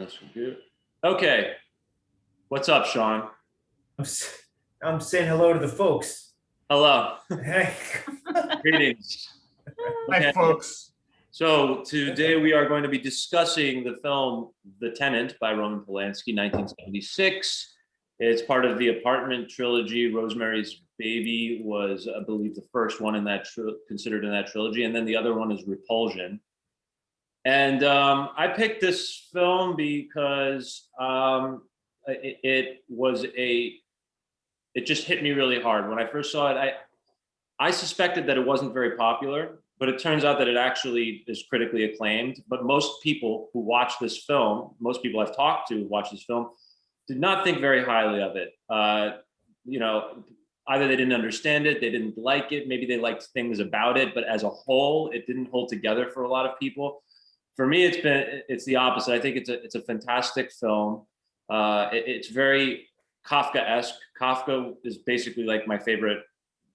That's good. Okay. What's up, Sean? I'm, I'm saying hello to the folks. Hello. Hey. Greetings. Hi, Okay. folks. So today we are going to be discussing the film The Tenant by Roman Polanski, 1976. It's part of the Apartment trilogy. Rosemary's Baby was, I believe, the first one in that considered in that trilogy, and then the other one is Repulsion. And I picked this film because it just hit me really hard when I first saw it. I suspected that it wasn't very popular, but it turns out that it actually is critically acclaimed. But most people who watch this film, most people I've talked to who watch this film, did not think very highly of it. You know, either they didn't understand it, they didn't like it, maybe they liked things about it, but as a whole, it didn't hold together for a lot of people. For me, it's the opposite. I think it's a fantastic film. It's very Kafka-esque. Kafka is basically like my favorite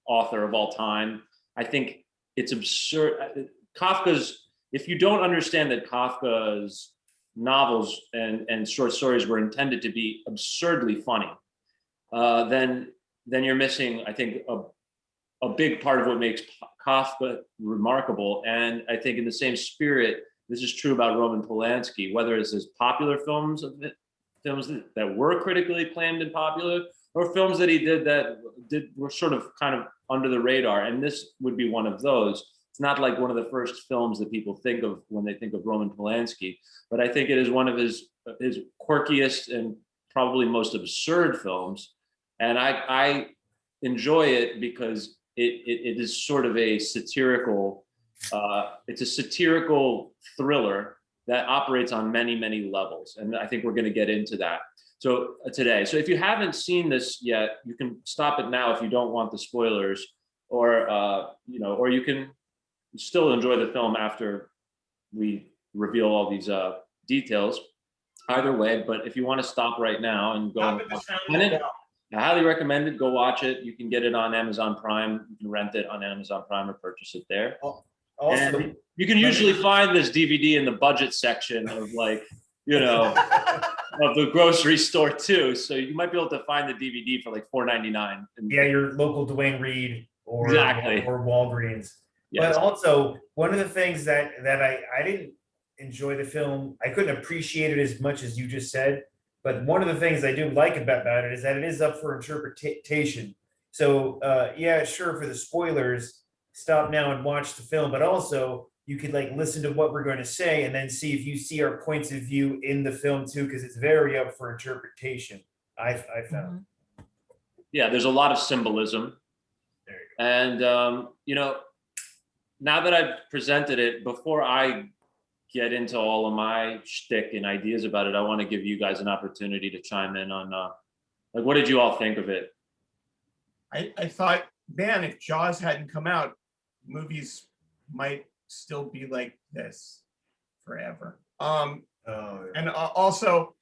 author of all time. I think it's absurd. Kafka's, if you don't understand that Kafka's novels and short stories were intended to be absurdly funny, then you're missing, I think, a big part of what makes Kafka remarkable. And I think in the same spirit, this is true about Roman Polanski, whether it's his popular films that were critically acclaimed and popular, or films that he did that were sort of kind of under the radar. And this would be one of those. It's not like one of the first films that people think of when they think of Roman Polanski, but I think it is one of his quirkiest and probably most absurd films. And I enjoy it because it is sort of a satirical, it's a satirical thriller that operates on many levels. And I think we're going to get into that. So today, so if you haven't seen this yet, you can stop it now if you don't want the spoilers, or or you can still enjoy the film after we reveal all these details. Either way, but if you want to stop right now and go, I highly recommend it. Go watch it. You can get it on Amazon Prime. You can rent it on Amazon Prime or purchase it there. Also, and you can usually find this DVD in the budget section of of the grocery store too. So you might be able to find the DVD for like $4.99. Yeah, your local Dwayne Reed or exactly. or Walgreens. Yes. But also, one of the things that I didn't enjoy the film, I couldn't appreciate it as much as you just said. But one of the things I do like about it is that it is up for interpretation. So yeah, sure, for the spoilers, stop now and watch the film. But also, you could like listen to what we're going to say and then see if you see our points of view in the film too, because it's very up for interpretation. I found. Yeah, there's a lot of symbolism. There you go. And now that I've presented it, before I get into all of my shtick and ideas about it, I want to give you guys an opportunity to chime in on like, what did you all think of it? I thought, man, if Jaws hadn't come out, movies might still be like this forever. Yeah. And also,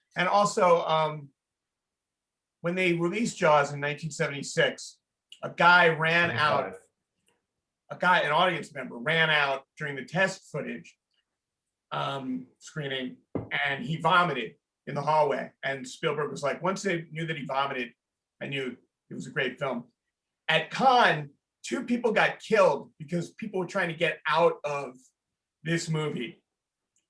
when they released Jaws in 1976, a guy ran out. An audience member ran out during the test footage screening, and he vomited in the hallway. And Spielberg was like, once they knew that he vomited, I knew it was a great film. At Cannes, 2 people got killed because people were trying to get out of this movie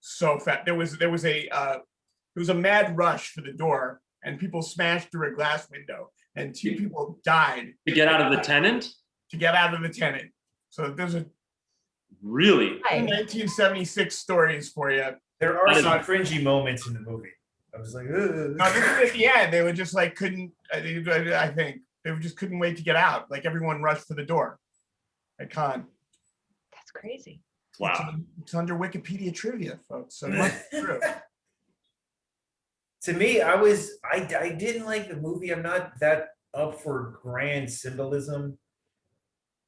so fast. There was a mad rush for the door, and people smashed through a glass window, and 2 people died to get out of the Tenant. To get out of the Tenant. So there's a really 1976 stories for you. There are some cringy moments in the movie. I was like, ugh. No, at the end, they were just like couldn't. I think they just couldn't wait to get out. Like everyone rushed for the door. At Cannes. That's crazy. Wow. It's under Wikipedia trivia, folks. So that's true. To me, I didn't like the movie. I'm not that up for grand symbolism.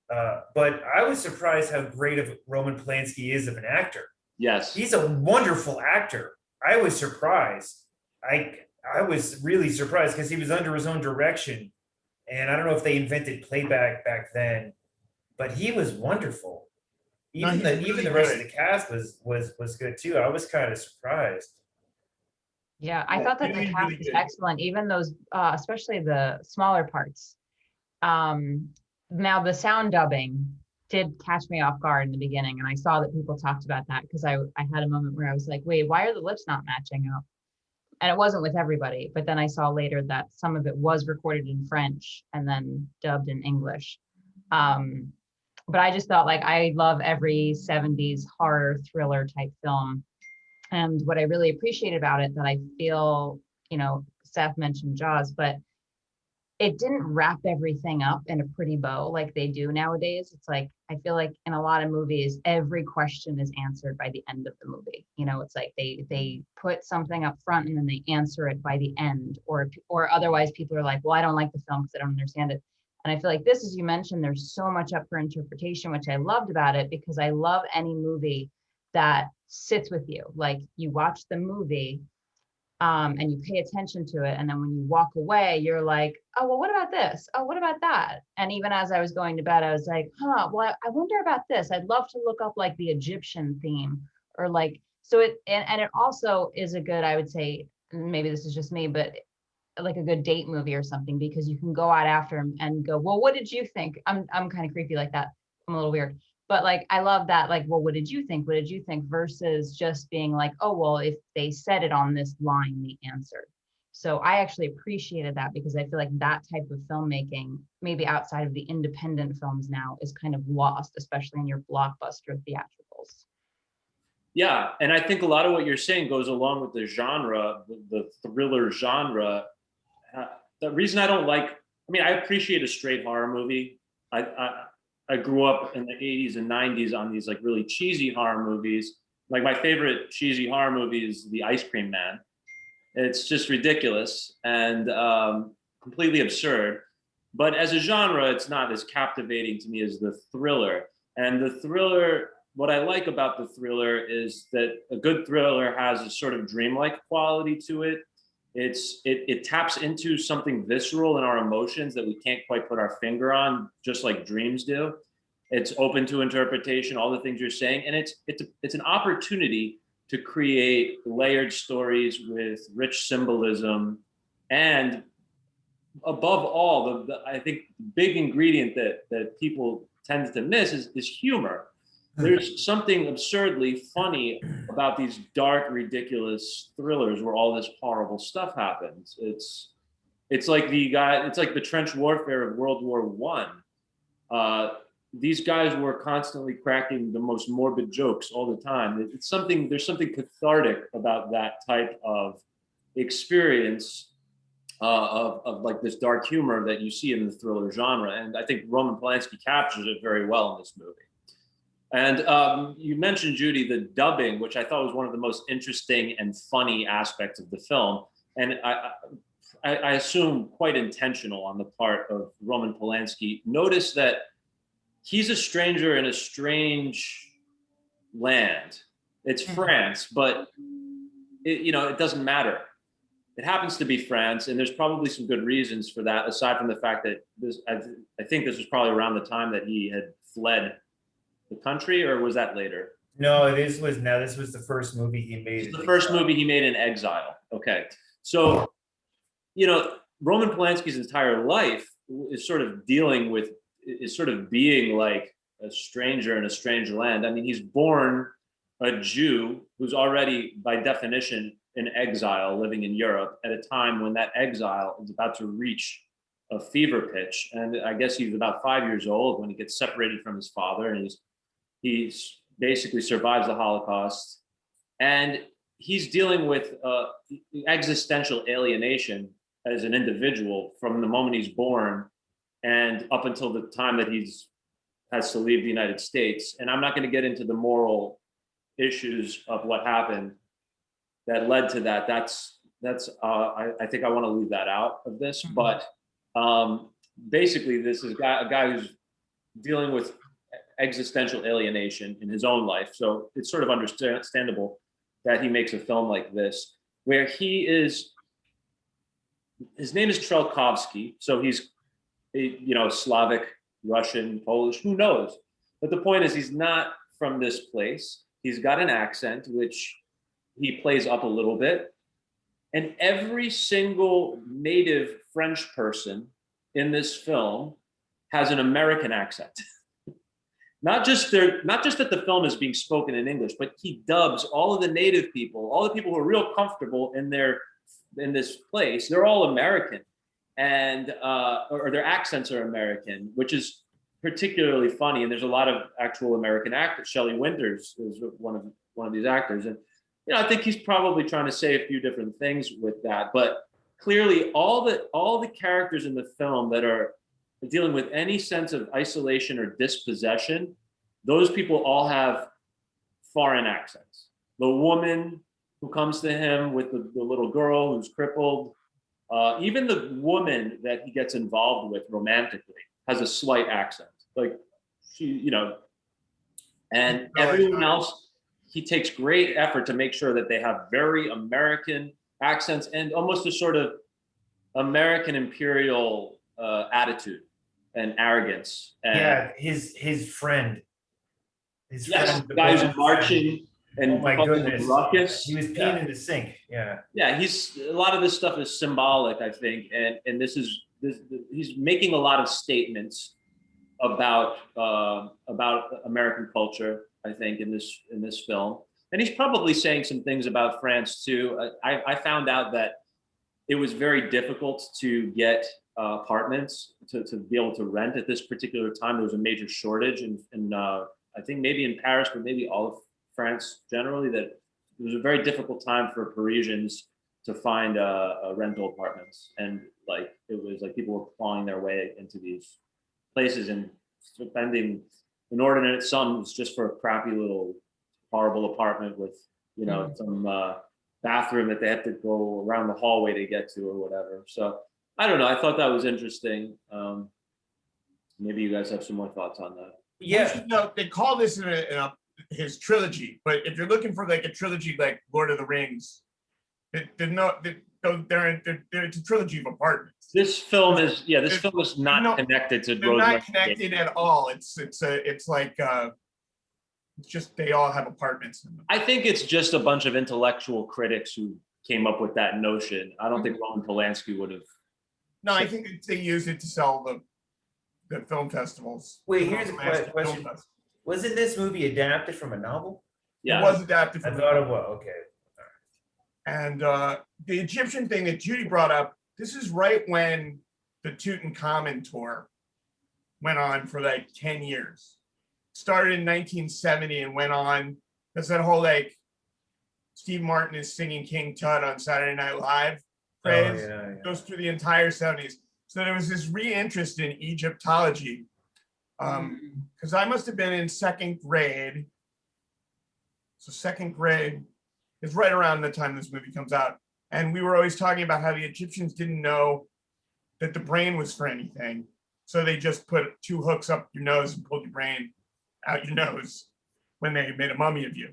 But I was surprised how great of Roman Polanski is of an actor. Yes. He's a wonderful actor. I was surprised. I was really surprised because he was under his own direction. And I don't know if they invented playback back then, but he was wonderful. Even the rest of the cast was good too. I was kind of surprised. Yeah, I thought that the Really, cast really was good. excellent, even those, especially the smaller parts. Um, Now the sound dubbing did catch me off guard in the beginning, and I saw that people talked about that because I had a moment where I was like, wait, why are the lips not matching up? And it wasn't with everybody, but then I saw later that some of it was recorded in French and then dubbed in English. Um, but I just thought, like, I love every 70s horror thriller type film. And what I really appreciate about it, that I feel, Seth mentioned Jaws, but it didn't wrap everything up in a pretty bow like they do nowadays. It's like, I feel like in a lot of movies, every question is answered by the end of the movie. It's like they put something up front and then they answer it by the end, or otherwise people are like, well, I don't like the film because I don't understand it. And I feel like this, as you mentioned, there's so much up for interpretation, which I loved about it, because I love any movie that sits with you. Like, you watch the movie, and you pay attention to it, and then when you walk away, you're like, oh, well, what about this? Oh, what about that? And even as I was going to bed, I was like, well, I wonder about this. I'd love to look up like the Egyptian theme, or like, so and it also is a good, I would say, maybe this is just me, but like a good date movie or something, because you can go out after and go, well, what did you think? I'm kind of creepy like that. I'm a little weird. But like, I love that, like, well, what did you think? What did you think? Versus just being like, oh, well, if they said it on this line, the answer. So I actually appreciated that, because I feel like that type of filmmaking, maybe outside of the independent films now, is kind of lost, especially in your blockbuster theatricals. Yeah, and I think a lot of what you're saying goes along with the genre, the thriller genre. The reason I don't like, I mean, I appreciate a straight horror movie. I grew up in the 80s and 90s on these like really cheesy horror movies. Like, my favorite cheesy horror movie is The Ice Cream Man. It's just ridiculous and completely absurd. But as a genre, it's not as captivating to me as the thriller. And the thriller, what I like about the thriller is that a good thriller has a sort of dreamlike quality to it. It taps into something visceral in our emotions that we can't quite put our finger on, just like dreams do. It's open to interpretation, all the things you're saying, and it's an opportunity to create layered stories with rich symbolism, and above all, I think the big ingredient that people tend to miss is humor. There's something absurdly funny about these dark, ridiculous thrillers where all this horrible stuff happens. It's like the trench warfare of World War One. These guys were constantly cracking the most morbid jokes all the time. There's something cathartic about that type of experience, of like this dark humor that you see in the thriller genre. And I think Roman Polanski captures it very well in this movie. And you mentioned, Judy, the dubbing, which I thought was one of the most interesting and funny aspects of the film. And I assume quite intentional on the part of Roman Polanski. Notice that he's a stranger in a strange land. It's France, but it doesn't matter. It happens to be France, and there's probably some good reasons for that, aside from the fact that I think this was probably around the time that he had fled the country, or was that later? No, this was the first movie he made. It's the first movie he made in exile. Okay. So, Roman Polanski's entire life is sort of being like a stranger in a strange land. I mean, he's born a Jew who's already, by definition, in exile, living in Europe at a time when that exile is about to reach a fever pitch. And I guess he's about 5 years old when he gets separated from his father, and he's basically survives the Holocaust. And he's dealing with existential alienation as an individual from the moment he's born and up until the time that has to leave the United States. And I'm not going to get into the moral issues of what happened that led to that. I think I want to leave that out of this. But basically, this is a guy who's dealing with existential alienation in his own life. So it's sort of understandable that he makes a film like this, where his name is Trelkovsky. So he's, Slavic, Russian, Polish, who knows? But the point is, he's not from this place. He's got an accent, which he plays up a little bit. And every single native French person in this film has an American accent. Not just that the film is being spoken in English, but he dubs all of the native people, all the people who are real comfortable in this place. They're all American, and or their accents are American, which is particularly funny. And there's a lot of actual American actors. Shelley Winters is one of these actors, and I think he's probably trying to say a few different things with that. But clearly, all the characters in the film that are dealing with any sense of isolation or dispossession, those people all have foreign accents. The woman who comes to him with the little girl who's crippled, even the woman that he gets involved with romantically has a slight accent. Like she, and everyone else, he takes great effort to make sure that they have very American accents and almost a sort of American imperial attitude and arrogance. And yeah, his friend. His yes, friend, the guy who's marching and oh my goodness, ruckus. he was peeing in the sink. Yeah. Yeah, a lot of this stuff is symbolic, I think, and he's making a lot of statements about American culture, I think, in this film, and he's probably saying some things about France too. I found out that it was very difficult to get apartments to be able to rent at this particular time. There was a major shortage in I think maybe in Paris, but maybe all of France generally, that it was a very difficult time for Parisians to find rental apartments. And like, it was like people were clawing their way into these places and spending inordinate sums just for a crappy little horrible apartment with, some bathroom that they have to go around the hallway to get to or whatever. So I don't know. I thought that was interesting. Maybe you guys have some more thoughts on that. Yeah. No, they call this in his trilogy, but if you're looking for like a trilogy like Lord of the Rings, it's a trilogy of apartments. This film is not connected to. They're not connected at all. It's just they all have apartments in them. I think it's just a bunch of intellectual critics who came up with that notion. I don't think Roman Polanski would have. No, I think they used it to sell the film festivals. Wait, here's a question. Wasn't this movie adapted from a novel? Yeah, it was adapted from I thought it was. Okay. And the Egyptian thing that Judy brought up, this is right when the Tutankhamun tour went on for like 10 years. Started in 1970 and went on. That's that whole like Steve Martin is singing King Tut on Saturday Night Live phrase. Oh, yeah. Goes through the entire 70s. So there was this re-interest in Egyptology. Because I must have been in second grade. So second grade is right around the time this movie comes out. And we were always talking about how the Egyptians didn't know that the brain was for anything. So they just put two hooks up your nose and pulled your brain out your nose when they made a mummy of you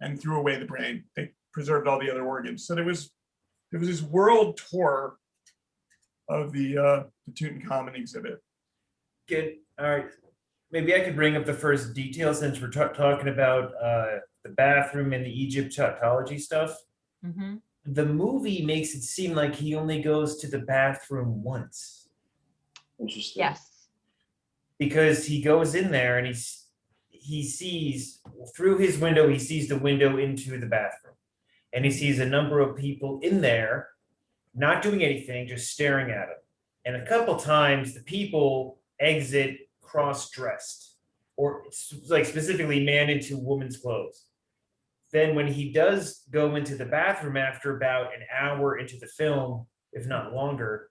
and threw away the brain. They preserved all the other organs. So there was this world tour of the Tutankhamun exhibit. Good. All right. Maybe I could bring up the first detail since we're talking about the bathroom and the Egyptology stuff. Mm-hmm. The movie makes it seem like he only goes to the bathroom once. Interesting. Yes. Because he goes in there and he sees through his window, he sees the window into the bathroom. And he sees a number of people in there not doing anything, just staring at him. And a couple times the people exit cross-dressed, or like specifically man into woman's clothes. Then when he does go into the bathroom after about an hour into the film, if not longer,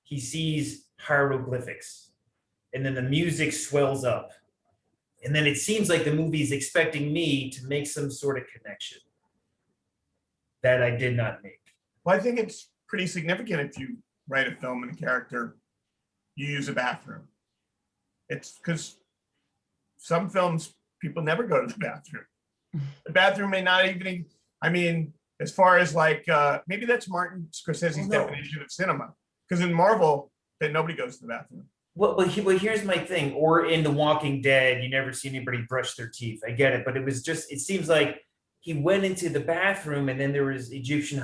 he sees hieroglyphics. And then the music swells up. And then it seems like the movie is expecting me to make some sort of connection that I did not make. Well, I think it's pretty significant if you write a film and a character, you use a bathroom. It's because some films, people never go to the bathroom. The bathroom may not even, I mean, as far as like, maybe that's Martin Scorsese's definition of cinema. Because in Marvel, then nobody goes to the bathroom. Well, here's my thing. Or in The Walking Dead, you never see anybody brush their teeth. I get it. But it seems like he went into the bathroom and then there was Egyptian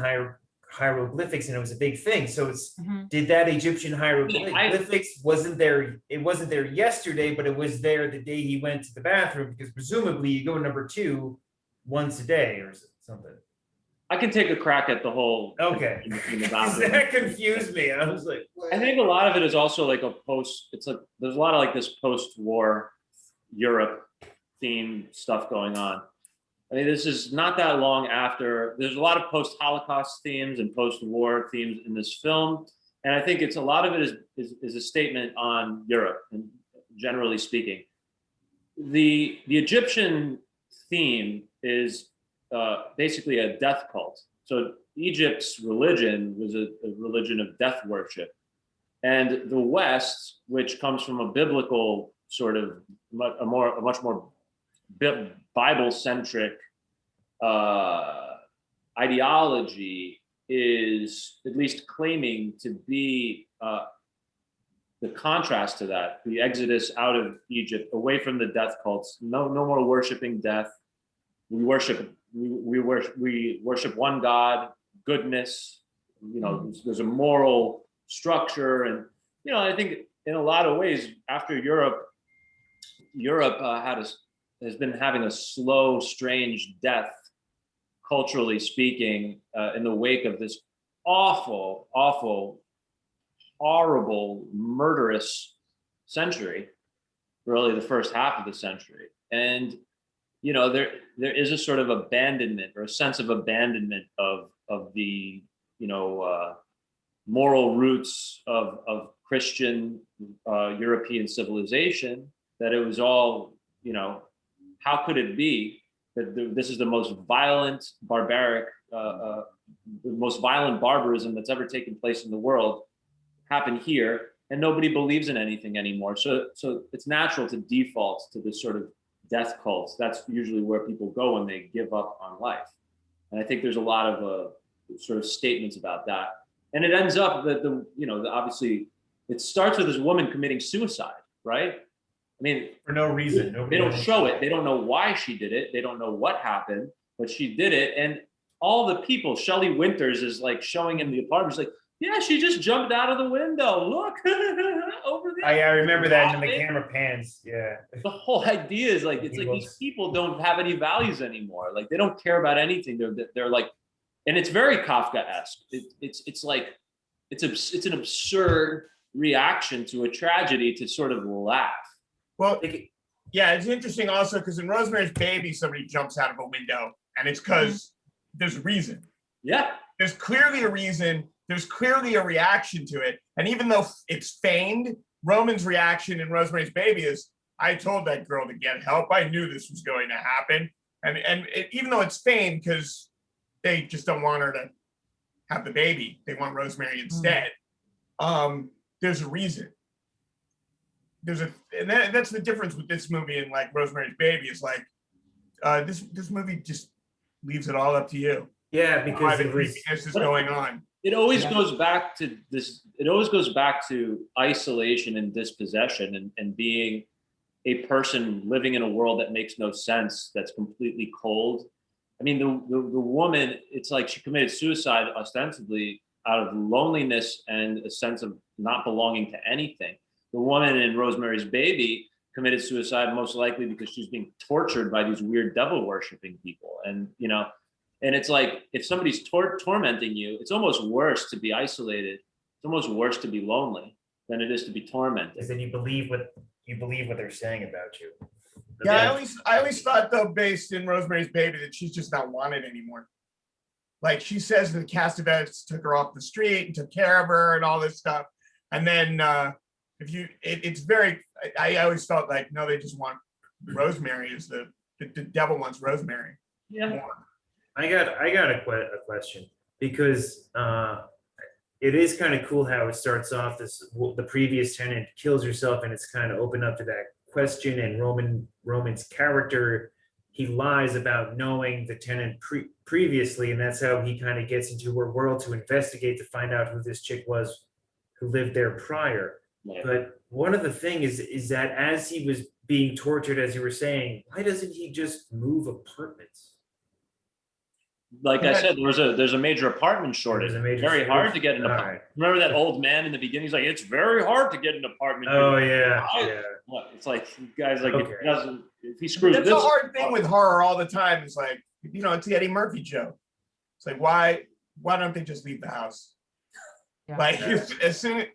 hieroglyphics, and it was a big thing. So it's Mhm. did that Egyptian hieroglyphics wasn't there? It wasn't there yesterday, but it was there the day he went to the bathroom, because presumably you go number 2 once a day or something. I can take a crack at the whole. Okay, in the because bathroom. that confused me. I was like, what? I think a lot of it is also like it's like there's a lot of like this post-war Europe theme stuff going on. I mean, this is not that long after. There's a lot of post-Holocaust themes and post-war themes in this film, and I think it's a lot of it is a statement on Europe, and generally speaking, the Egyptian theme is basically a death cult. So Egypt's religion was a religion of death worship, and the West, which comes from a biblical sort of a much more Bible-centric ideology, is at least claiming to be the contrast to that, the exodus out of Egypt, away from the death cults. No more worshiping death. We worship one God, goodness. You know, there's a moral structure, and you know, I think in a lot of ways, after Europe has been having a slow, strange death, culturally speaking, in the wake of this awful, horrible, murderous century, really the first half of the century. And you know, there is a sort of abandonment, or a sense of abandonment of the, you know, moral roots of Christian European civilization, that it was all, you know, how could it be that this is the most violent, barbaric, the most violent barbarism that's ever taken place in the world happened here, and nobody believes in anything anymore. So it's natural to default to this sort of death cults. That's usually where people go when they give up on life. And I think there's a lot of sort of statements about that. And it ends up that obviously it starts with this woman committing suicide, right? I mean, for no reason. They don't show it. They don't know why she did it. They don't know what happened, but she did it. And all the people, Shelley Winters is like showing in the apartment. She's like, yeah, she just jumped out of the window. Look over there. I remember that, and then the camera pans. Yeah. The whole idea is like, it's like these people don't have any values anymore. Like they don't care about anything. They're like, and it's very Kafka-esque. It's like, it's an absurd reaction to a tragedy to sort of laugh. Well, yeah, it's interesting also because in Rosemary's Baby, somebody jumps out of a window, and it's because there's a reason. Yeah. There's clearly a reason. There's clearly a reaction to it. And even though it's feigned, Roman's reaction in Rosemary's Baby is, I told that girl to get help. I knew this was going to happen. And even though it's feigned, because they just don't want her to have the baby, they want Rosemary instead. There's a reason. That's the difference with this movie and like Rosemary's Baby. Is like this movie just leaves it all up to you. Yeah, because this is going on. It always goes back to this. It always goes back to isolation and dispossession, and being a person living in a world that makes no sense, that's completely cold. I mean, the woman, it's like she committed suicide ostensibly out of loneliness and a sense of not belonging to anything. The woman in Rosemary's Baby committed suicide most likely because she's being tortured by these weird devil worshiping people, and you know. And it's like, if somebody's tormenting you, it's almost worse to be isolated. It's almost worse to be lonely than it is to be tormented. Because then you believe what they're saying about you. Yeah, I always thought though, based in Rosemary's Baby, that she's just not wanted anymore. Like she says that the cast of vets took her off the street and took care of her and all this stuff. And then it's very, I always felt like, no, they just want Rosemary as the devil wants Rosemary. Yeah. More. I got a question, because it is kind of cool how it starts off. The previous tenant kills herself, and it's kind of open up to that question. And Roman's character, he lies about knowing the tenant previously, and that's how he kind of gets into her world to investigate to find out who this chick was who lived there prior. Yeah. But one of the things is that as he was being tortured, as you were saying, why doesn't he just move apartments? like I said, there's a major apartment shortage. There's a major Very hard to get an All apartment. right. Remember that old man in the beginning? He's like, it's very hard to get an apartment. Oh yeah, yeah. It's like, guys, like, Okay. it doesn't, if he screws That's this a hard thing with horror all the time. It's like, you know, it's the Eddie Murphy joke. It's like, why don't they just leave the house? Yeah. Like as soon,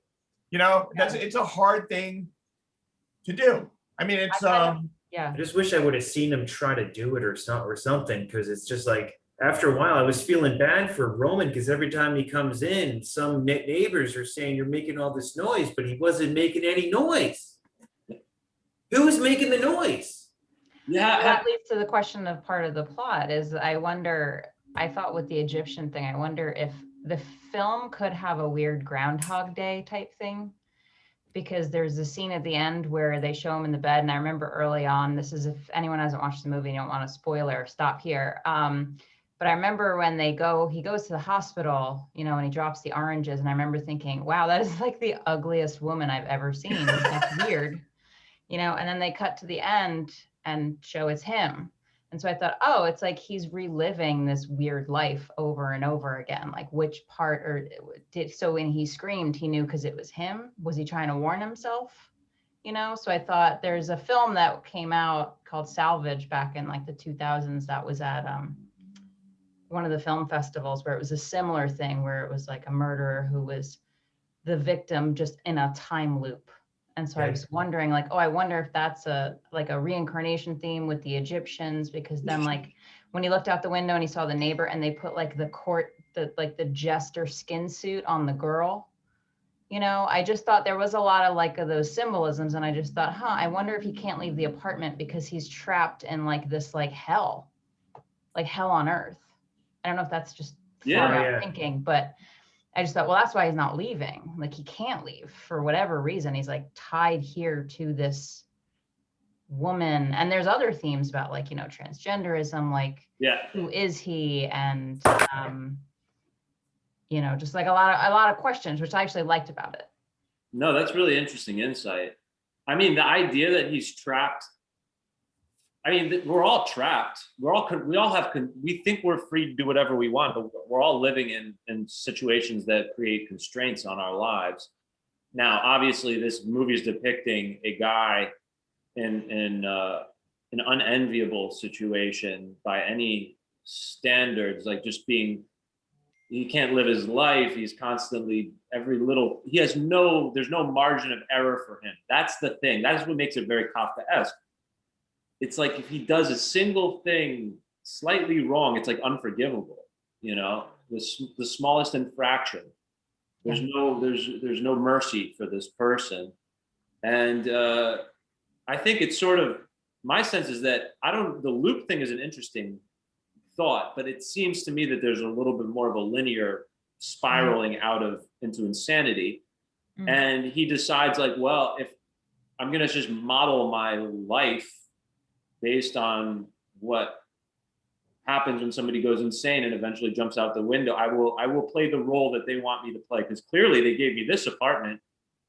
you know, it's a hard thing to do. I mean, it's Yeah. I just wish I would have seen him try to do it or something, because it's just like after a while I was feeling bad for Roman, because every time he comes in, some neighbors are saying you're making all this noise, but he wasn't making any noise. Who was making the noise? Yeah. Well, that leads to the question of part of the plot is I thought with the Egyptian thing, I wonder if the film could have a weird Groundhog Day type thing, because there's a scene at the end where they show him in the bed. And I remember early on, this is if anyone hasn't watched the movie and you don't want a spoiler, stop here. But I remember when he goes to the hospital, you know, and he drops the oranges. And I remember thinking, wow, that is like the ugliest woman I've ever seen. That's weird, you know, and then they cut to the end and show it's him. And so I thought, oh, it's like he's reliving this weird life over and over again. Like which part so when he screamed, he knew because it was him? Was he trying to warn himself? You know, so I thought there's a film that came out called Salvage back in like the 2000s that was at one of the film festivals where it was a similar thing where it was like a murderer who was the victim just in a time loop. And so I was wondering, like, oh, I wonder if that's a reincarnation theme with the Egyptians, because then like when he looked out the window and he saw the neighbor and they put like the jester skin suit on the girl, you know, I just thought there was a lot of like of those symbolisms. And I just thought, I wonder if he can't leave the apartment because he's trapped in like this like hell on earth. I don't know if that's just far out thinking, but I just thought, well, that's why he's not leaving. Like he can't leave for whatever reason. He's like tied here to this woman. And there's other themes about like, you know, transgenderism, like who is he? And, you know, just like a lot of questions, which I actually liked about it. No, that's really interesting insight. I mean, the idea that he's trapped, I mean, we're all trapped. We think we're free to do whatever we want, but we're all living in situations that create constraints on our lives. Now, obviously, this movie is depicting a guy in an unenviable situation by any standards, like just being, he can't live his life. He's constantly there's no margin of error for him. That's the thing. That is what makes it very Kafkaesque. It's like if he does a single thing slightly wrong, it's like unforgivable, you know, the smallest infraction. There's no mercy for this person. And I think it's sort of, my sense is that the loop thing is an interesting thought, but it seems to me that there's a little bit more of a linear spiraling into insanity. And he decides like, well, if I'm going to just model my life based on what happens when somebody goes insane and eventually jumps out the window, I will play the role that they want me to play, because clearly they gave me this apartment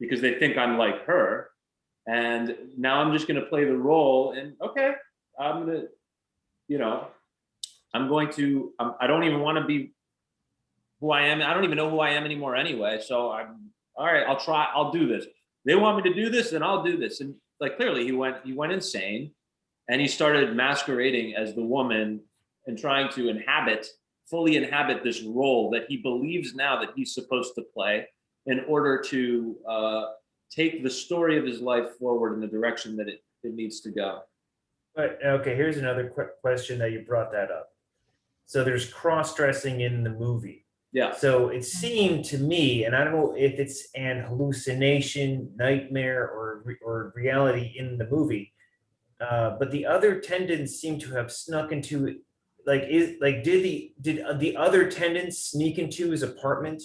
because they think I'm like her, and now I'm just going to play the role. And okay, I'm going to, you know, I don't even want to be who I am. I don't even know who I am anymore anyway. So I'm all right. I'll do this. They want me to do this, then I'll do this. And like clearly he went insane. And he started masquerading as the woman and trying to fully inhabit this role that he believes now that he's supposed to play in order to take the story of his life forward in the direction that it needs to go. But okay, here's another quick question that you brought that up. So there's cross-dressing in the movie. Yeah. So it seemed to me, and I don't know if it's an hallucination, nightmare, or reality in the movie, but the other attendants seem to have snuck into, did the other attendants sneak into his apartment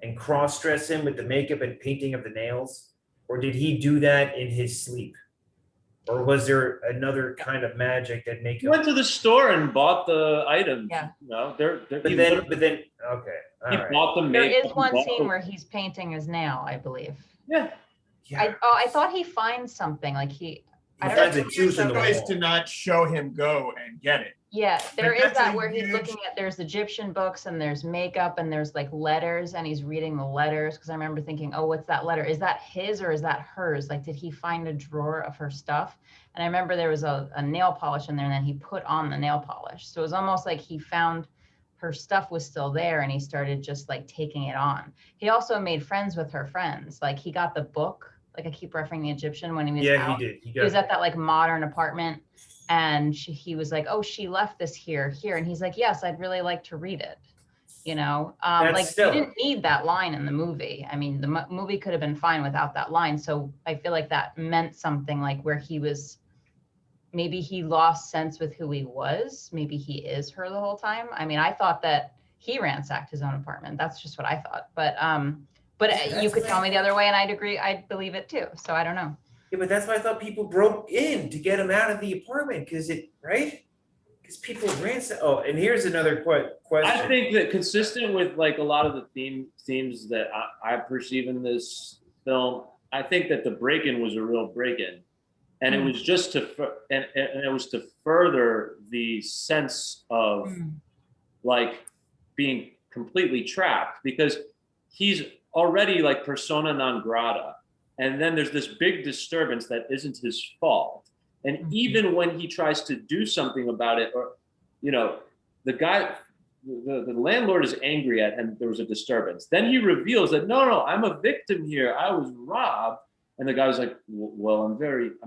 and cross-dress him with the makeup and painting of the nails, or did he do that in his sleep, or was there another kind of magic that make He went to the store and bought the items. Yeah. You know, but then okay, all he right. bought the There makeup. is one scene where he's painting his nail, I believe. Yeah. I thought he finds something like He finds a tooth in the choice wall. to not show him go and get it. Yeah, there Like, is that's that a where he's huge- looking at, there's Egyptian books and there's makeup and there's like letters and he's reading the letters. Cause I remember thinking, oh, what's that letter? Is that his or is that hers? Like, did he find a drawer of her stuff? And I remember there was a nail polish in there and then he put on the nail polish. So it was almost like he found her stuff was still there and he started just like taking it on. He also made friends with her friends. Like he got the book, like I keep referring the Egyptian when he was Yeah, out. he did. He was at that like modern apartment and he was like, oh, she left this here. And he's like, yes, I'd really like to read it. You know, That's like still- you didn't need that line in the movie. I mean, the movie could have been fine without that line. So I feel like that meant something, like where he was, maybe he lost sense with who he was. Maybe he is her the whole time. I mean, I thought that he ransacked his own apartment. That's just what I thought. But you could tell me the other way and I'd agree. I'd believe it too. So I don't know. Yeah, but that's why I thought people broke in to get him out of the apartment because right? Because people ransack. Oh, and here's another question. I think that consistent with like a lot of the themes that I perceive in this film, I think that the break-in was a real break-in, and it was just to and it was to further the sense of like being completely trapped because he's already like persona non grata. And then there's this big disturbance that isn't his fault. And even when he tries to do something about it, or, you know, the guy, the landlord is angry at him, there was a disturbance. Then he reveals that, no, I'm a victim here. I was robbed. And the guy was like, well, I'm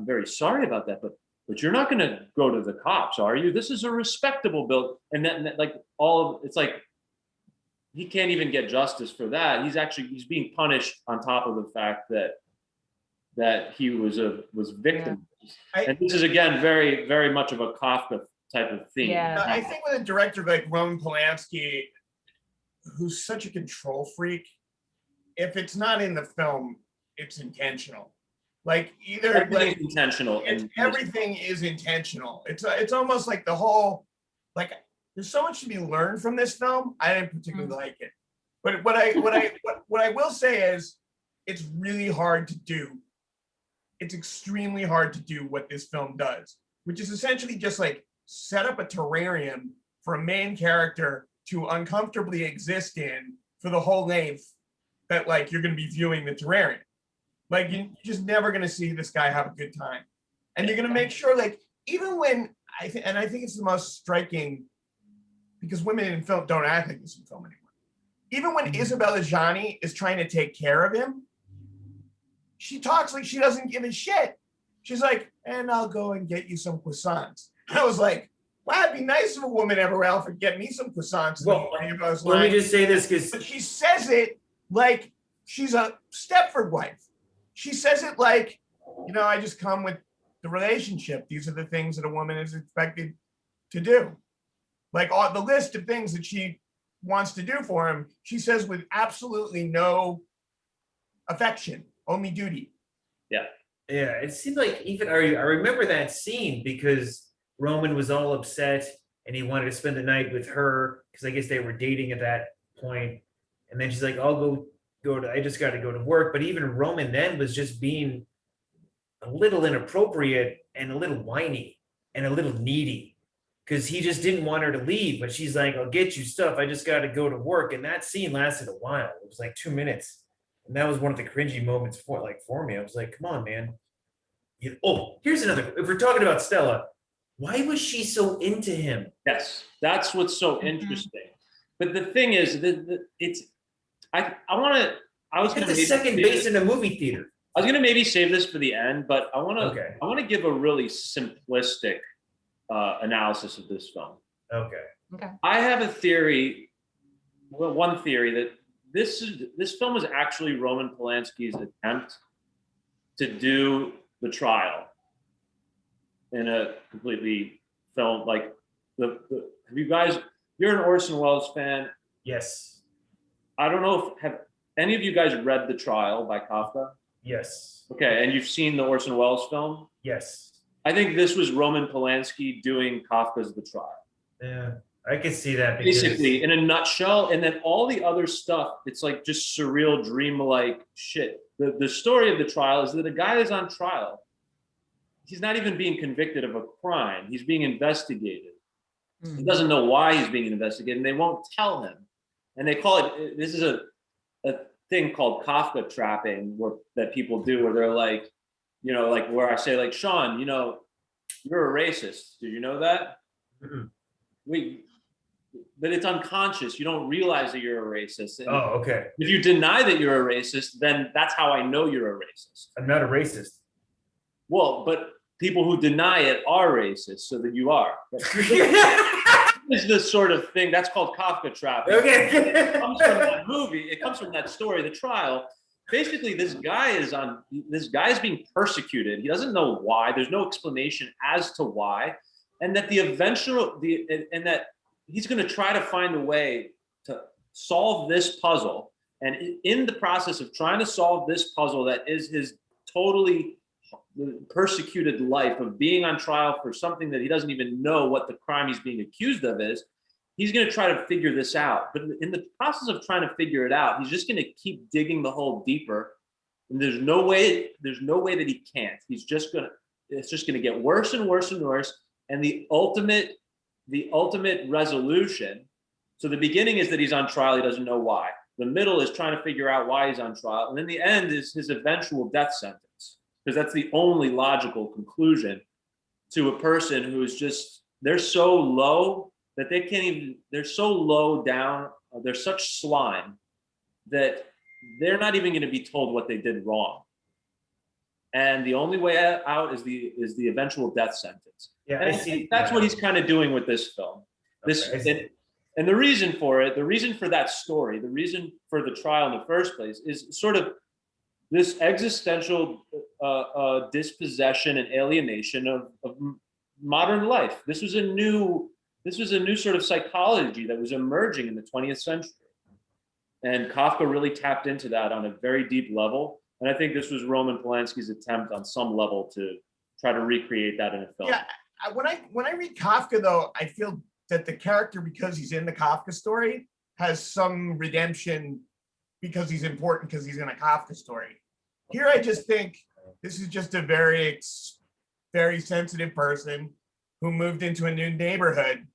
very sorry about that, but you're not going to go to the cops, are you? This is a respectable build. And then like it's like, he can't even get justice for that. He's being punished on top of the fact that he was victim. Yeah. And this is again very, very much of a Kafka type of theme. Yeah. I think with a director like Roman Polanski, who's such a control freak, if it's not in the film, it's intentional. Like either Everything's intentional. Everything is intentional. It's almost like the whole, like there's so much to be learned from this film. I didn't particularly like it, but what I will say is it's really hard to do. It's extremely hard to do what this film does, which is essentially just like set up a terrarium for a main character to uncomfortably exist in for the whole length that like you're going to be viewing the terrarium. Like you're just never going to see this guy have a good time. And you're going to make sure like, even when I think it's the most striking because women in film don't act like this in film anymore. Even when Isabella Gianni is trying to take care of him, she talks like she doesn't give a shit. She's like, and I'll go and get you some croissants. I was like, wow, it'd be nice if a woman ever offered get me some croissants. Well, let me just say this because she says it like she's a Stepford wife. She says it like, you know, I just come with the relationship. These are the things that a woman is expected to do. Like all the list of things that she wants to do for him, she says with absolutely no affection. Only duty. Yeah. Yeah, it seemed like even I remember that scene because Roman was all upset and he wanted to spend the night with her because I guess they were dating at that point. And then she's like, I'll go to I just got to go to work. But even Roman then was just being a little inappropriate and a little whiny and a little needy because he just didn't want her to leave. But she's like, I'll get you stuff. I just got to go to work. And that scene lasted a while. It was like 2 minutes. And that was one of the cringy moments for me. I was like, come on, man. Here's another. If we're talking about Stella, why was she so into him? Yes, that's what's so interesting. But the thing is, I was going to second base in a movie theater. I was going to maybe save this for the end, but I want to give a really simplistic analysis of this film. Okay. I have a theory. Well, one theory that this film is actually Roman Polanski's attempt to do the trial in a completely film like have you guys? You're an Orson Welles fan. Yes. I don't know if have any of you guys read The Trial by Kafka? Yes. Okay, and you've seen the Orson Welles film? Yes. I think this was Roman Polanski doing Kafka's The Trial. Yeah. I could see that because... basically in a nutshell, and then all the other stuff, it's like just surreal, dreamlike shit. The story of the trial is that a guy is on trial. He's not even being convicted of a crime. He's being investigated. He doesn't know why he's being investigated, and they won't tell him. And they call it, this is a thing called Kafka trapping that people do, where they're like, you know, like where I say, like, Sean, you know, you're a racist. Did you know that? But it's unconscious. You don't realize that you're a racist. And okay. if you deny that you're a racist, then that's how I know you're a racist. I'm not a racist. Well, but people who deny it are racist, so that you are. Is this sort of thing that's called Kafka trapping. Okay. It comes from that movie. It comes from that story, the trial. Basically, this guy's being persecuted. He doesn't know why. There's no explanation as to why, and that and that he's going to try to find a way to solve this puzzle. And in the process of trying to solve this puzzle, that is his totally persecuted life of being on trial for something that he doesn't even know what the crime he's being accused of is, he's going to try to figure this out. But in the process of trying to figure it out, he's just going to keep digging the hole deeper. And there's no way that he can't. It's just going to get worse and worse and worse. And the ultimate resolution. So the beginning is that he's on trial. He doesn't know why. The middle is trying to figure out why he's on trial. And then the end is his eventual death sentence, because that's the only logical conclusion to a person who is just, they're so low that they can't even, they're so low down, they're such slime that they're not even going to be told what they did wrong. And the only way out is the eventual death sentence. Yeah, and I think that's what he's kind of doing with this film. And the reason for it, the reason for that story, the reason for the trial in the first place is sort of this existential dispossession and alienation of modern life. This was a new sort of psychology that was emerging in the 20th century. And Kafka really tapped into that on a very deep level. And I think this was Roman Polanski's attempt on some level to try to recreate that in a film. Yeah, when I read Kafka, though, I feel that the character, because he's in the Kafka story, has some redemption because he's important, because he's in a Kafka story. Here, I just think this is just a very, very sensitive person who moved into a new neighborhood,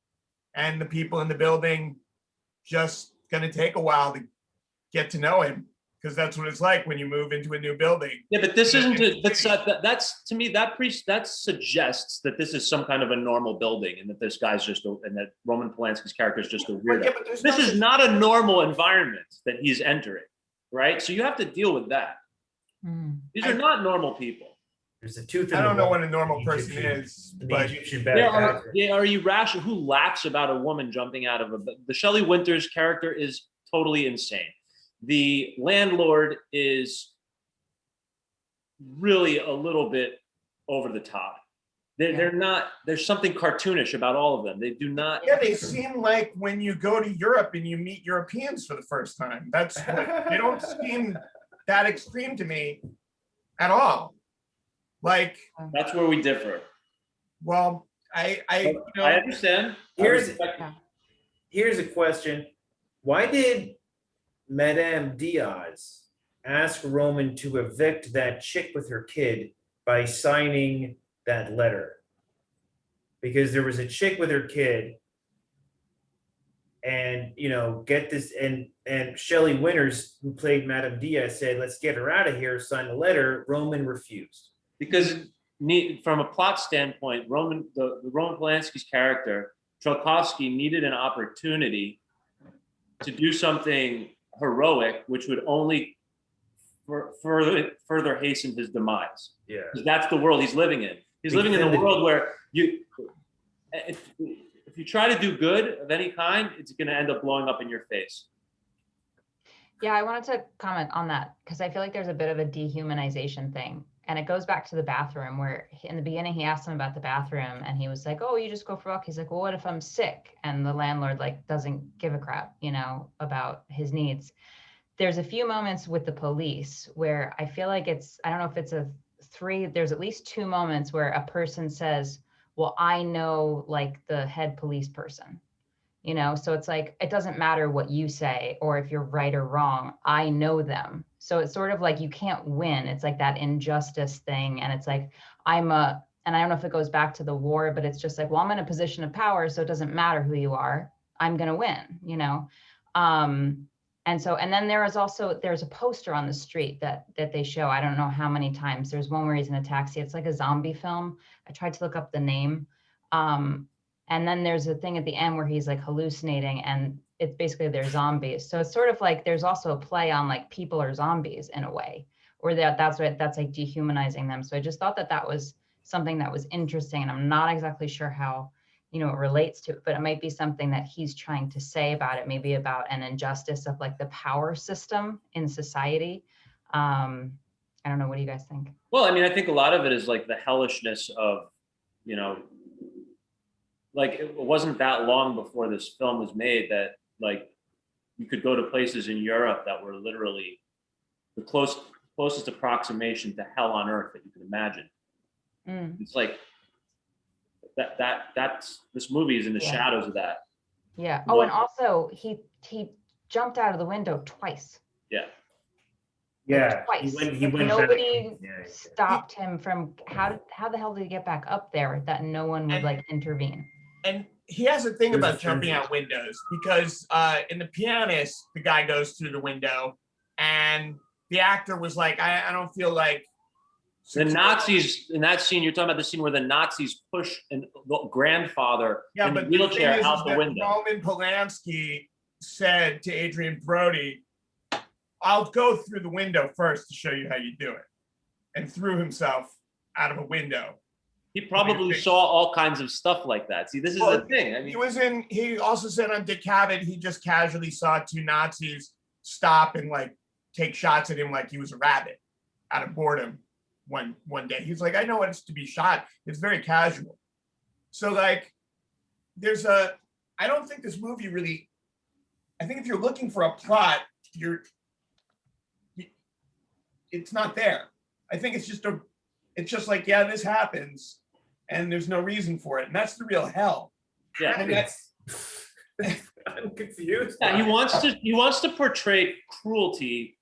and the people in the building just going to take a while to get to know him, because that's what it's like when you move into a new building. Yeah, but this isn't. That's to me that suggests that this is some kind of a normal building, and that this guy's and that Roman Polanski's character is just a weirdo. Yeah, this is not a normal environment that he's entering, right? So you have to deal with that. These are not normal people. There's a tooth. I don't know what a normal person is, but are you rational? Who laughs about a woman jumping out of the Shelley Winters character is totally insane. The landlord is really a little bit over the top. They're not, there's something cartoonish about all of them. They do not. Yeah, they seem like when you go to Europe and you meet Europeans for the first time. That's like, they don't seem that extreme to me at all. Like, that's where we differ. Well, I understand. Here's a question. Why did Madame Diaz ask Roman to evict that chick with her kid by signing that letter? Because there was a chick with her kid, and get this, and Shelley Winters, who played Madame Diaz, said, "Let's get her out of here, sign the letter." Roman refused. Because from a plot standpoint, the Roman Polanski's character, Tchaikovsky, needed an opportunity to do something heroic, which would only further hasten his demise. Yeah, because that's the world he's living in. He's living in a world where if you try to do good of any kind, it's going to end up blowing up in your face. Yeah, I wanted to comment on that because I feel like there's a bit of a dehumanization thing. And it goes back to the bathroom where in the beginning, he asked him about the bathroom and he was like, "Oh, you just go for a walk." He's like, "Well, what if I'm sick?" And the landlord doesn't give a crap, about his needs. There's a few moments with the police where I feel like I don't know if it's there's at least 2 moments where a person says, "Well, I know the head police person." So it's like, it doesn't matter what you say or if you're right or wrong, I know them. So it's sort of like you can't win. It's like that injustice thing. And it's like, and and I don't know if it goes back to the war, but it's just like, well, I'm in a position of power, so it doesn't matter who you are, I'm gonna win, you know. And so, and then there's a poster on the street that they show. I don't know how many times. There's one where he's in a taxi. It's like a zombie film. I tried to look up the name. And then there's a thing at the end where he's like hallucinating, and it's basically they're zombies. So it's sort of like there's also a play on like people are zombies in a way, or that's like dehumanizing them. So I just thought that was something that was interesting, and I'm not exactly sure how, you know, it relates to it, but it might be something that he's trying to say about it, maybe about an injustice of like the power system in society. I don't know. What do you guys think? Well, I mean, I think a lot of it is like the hellishness of, you know, like it wasn't that long before this film was made that like you could go to places in Europe that were literally the closest approximation to hell on earth that you could imagine. It's like that's this movie is in the shadows of that. Yeah. Oh, and also he jumped out of the window twice. Yeah. Yeah. Twice. He went Nobody back. Yeah. stopped him from how the hell did he get back up there that no one would like intervene? And he has a thing about jumping out windows because in The Pianist, the guy goes through the window and the actor was like, I don't feel like the Nazis in that scene. You're talking about the scene where the Nazis push the grandfather in the wheelchair out the window. Roman Polanski said to Adrian Brody, I'll go through the window first to show you how you do it, and threw himself out of a window. He probably saw all kinds of stuff like that. See, this is the thing. I mean, he also said on Dick Cavett, he just casually saw two Nazis stop and like take shots at him like he was a rabbit out of boredom one day. He's like, I know what it's to be shot. It's very casual. So like, I don't think this movie really, I think if you're looking for a plot, it's not there. I think it's just like, yeah, this happens and there's no reason for it. And that's the real hell. Yeah. And that's, I'm confused. Yeah, he wants to portray cruelty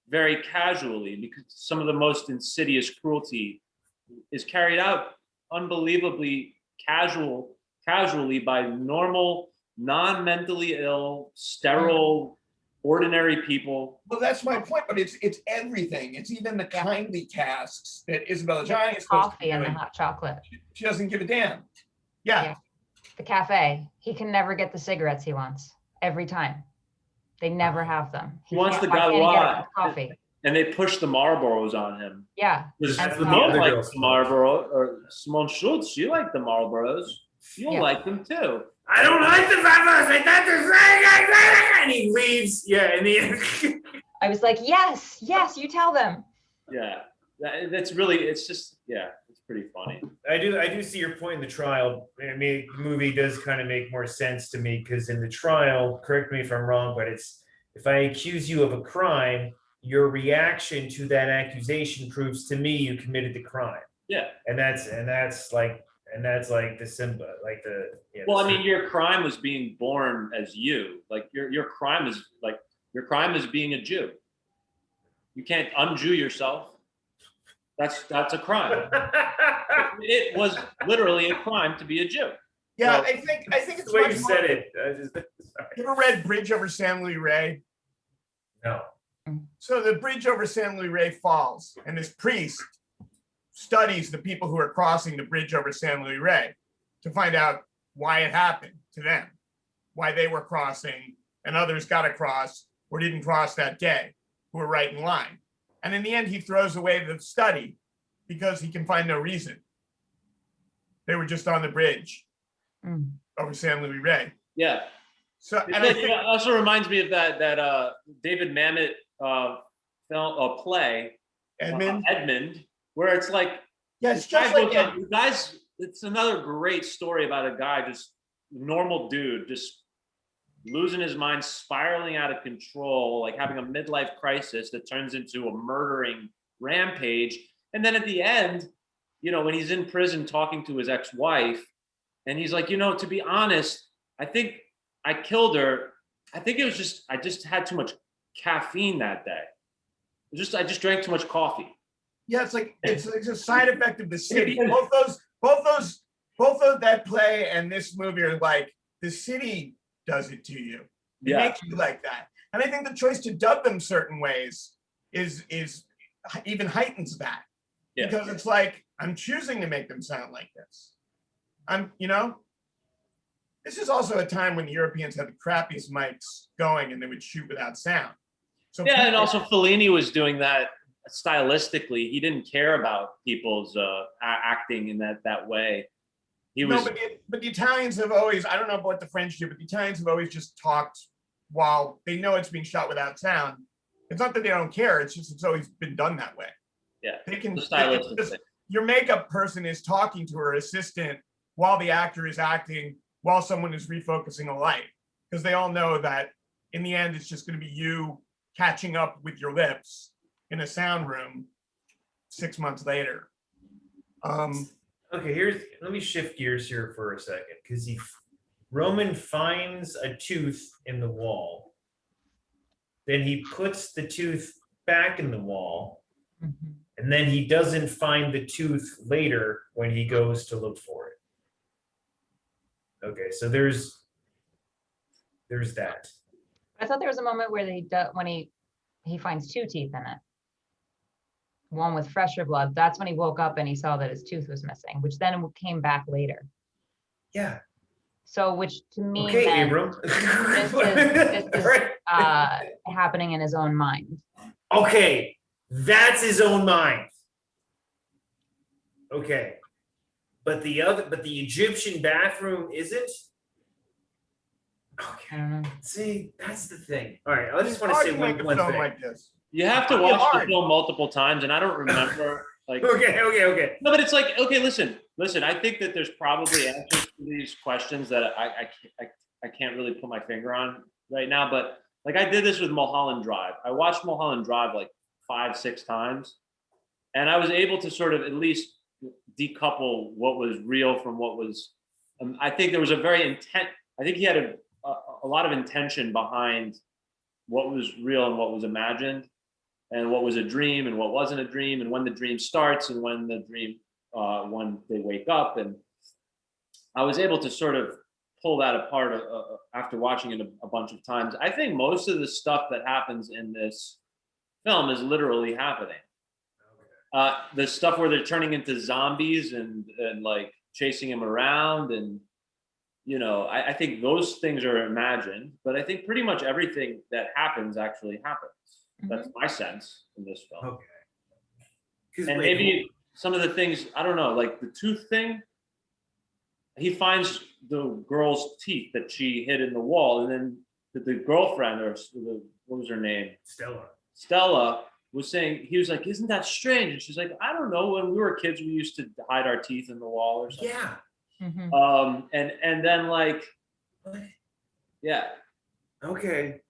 very casually because some of the most insidious cruelty is carried out unbelievably casually by normal, non-mentally ill, sterile, ordinary people. well, that's my point, but it's everything. It's even the kindly tasks that Isabella Giant is supposed to be Coffee and the doing. hot chocolate. She doesn't give a damn. Yeah. The cafe. He can never get the cigarettes he wants. Every time. They never have them. He wants the Galois, coffee. and they push the Marlboros on him. Yeah. Because That's you what don't the like girls the Marlboro, or Simone Schultz, you like the Marlboros. You'll like them too. I don't like the Vavas. I thought they're and he leaves. Yeah, and the I was like, yes, you tell them. Yeah, that's really. It's just it's pretty funny. I do see your point in the trial. I mean, the movie does kind of make more sense to me because in the trial, correct me if I'm wrong, but it's if I accuse you of a crime, your reaction to that accusation proves to me you committed the crime. Yeah, and that's like the symbol, like the. Well, I mean, your crime was being born as you. Like your crime is being a Jew. You can't un-Jew yourself. That's a crime. It was literally a crime to be a Jew. Yeah, So, I think it's the way much you more- said it. You ever read Bridge over San Luis Rey? No. So the bridge over San Luis Rey falls, and this priest studies the people who are crossing the bridge over San Luis Rey to find out why it happened to them, why they were crossing and others got across or didn't cross that day, who were right in line. And in the end, he throws away the study because he can find no reason. They were just on the bridge over San Luis Rey. Yeah. So, and I think, it also reminds me of that David Mamet film play, Edmund, where it's like, yes, just like you guys. It's another great story about a guy, just normal dude, just losing his mind, spiraling out of control, like having a midlife crisis that turns into a murdering rampage. And then at the end, when he's in prison talking to his ex-wife, and he's like, to be honest, I think I killed her. I think it was I just had too much caffeine that day. I just drank too much coffee. Yeah, it's a side effect of the city. Both those that play and this movie are like the city does it to you. It makes you like that. And I think the choice to dub them certain ways is even heightens that. Yeah. Because it's like I'm choosing to make them sound like this. This is also a time when the Europeans had the crappiest mics going and they would shoot without sound. So yeah, and also Fellini was doing that stylistically. He didn't care about people's acting in that way. He was. No, but the Italians have always, I don't know what the French do, but the Italians have always just talked while they know it's being shot without sound. It's not that they don't care, it's just it's always been done that way. Yeah, they can. Stylistic. Your makeup person is talking to her assistant while the actor is acting, while someone is refocusing a light, because they all know that in the end, it's just going to be you catching up with your lips in a sound room 6 months later. Okay, let me shift gears here for a second, because Roman finds a tooth in the wall. Then he puts the tooth back in the wall. Mm-hmm. And then he doesn't find the tooth later when he goes to look for it. Okay, so there's that. I thought there was a moment where when he finds 2 teeth in it. One with fresher blood. That's when he woke up and he saw that his tooth was missing, which then came back later. Yeah. So, which to me, okay, Abram. this is right. Happening in his own mind. Okay, that's his own mind. Okay, but the Egyptian bathroom isn't. Okay, see, that's the thing. All right, I just want to say one thing. Like this. You have to watch the film multiple times, and I don't remember. Like, okay. No, but it's like, okay, listen. I think that there's probably answers to these questions that I can't really put my finger on right now. But like, I did this with Mulholland Drive. I watched Mulholland Drive like 5-6 times, and I was able to sort of at least decouple what was real from what was. I think there was a very intent. I think he had a lot of intention behind what was real and what was imagined, and what was a dream and what wasn't a dream, and when the dream starts and when the dream, when they wake up. And I was able to sort of pull that apart after watching it a bunch of times. I think most of the stuff that happens in this film is literally happening. The stuff where they're turning into zombies and like chasing him around, and I think those things are imagined, but I think pretty much everything that happens actually happens. That's my sense in this film. Okay. And maybe some of the things, I don't know, like the tooth thing, he finds the girl's teeth that she hid in the wall, and then the girlfriend, what was her name? Stella was saying, he was like, isn't that strange? And she's like, I don't know, when we were kids, we used to hide our teeth in the wall or something. Yeah. Mm-hmm. And then like, yeah. Okay.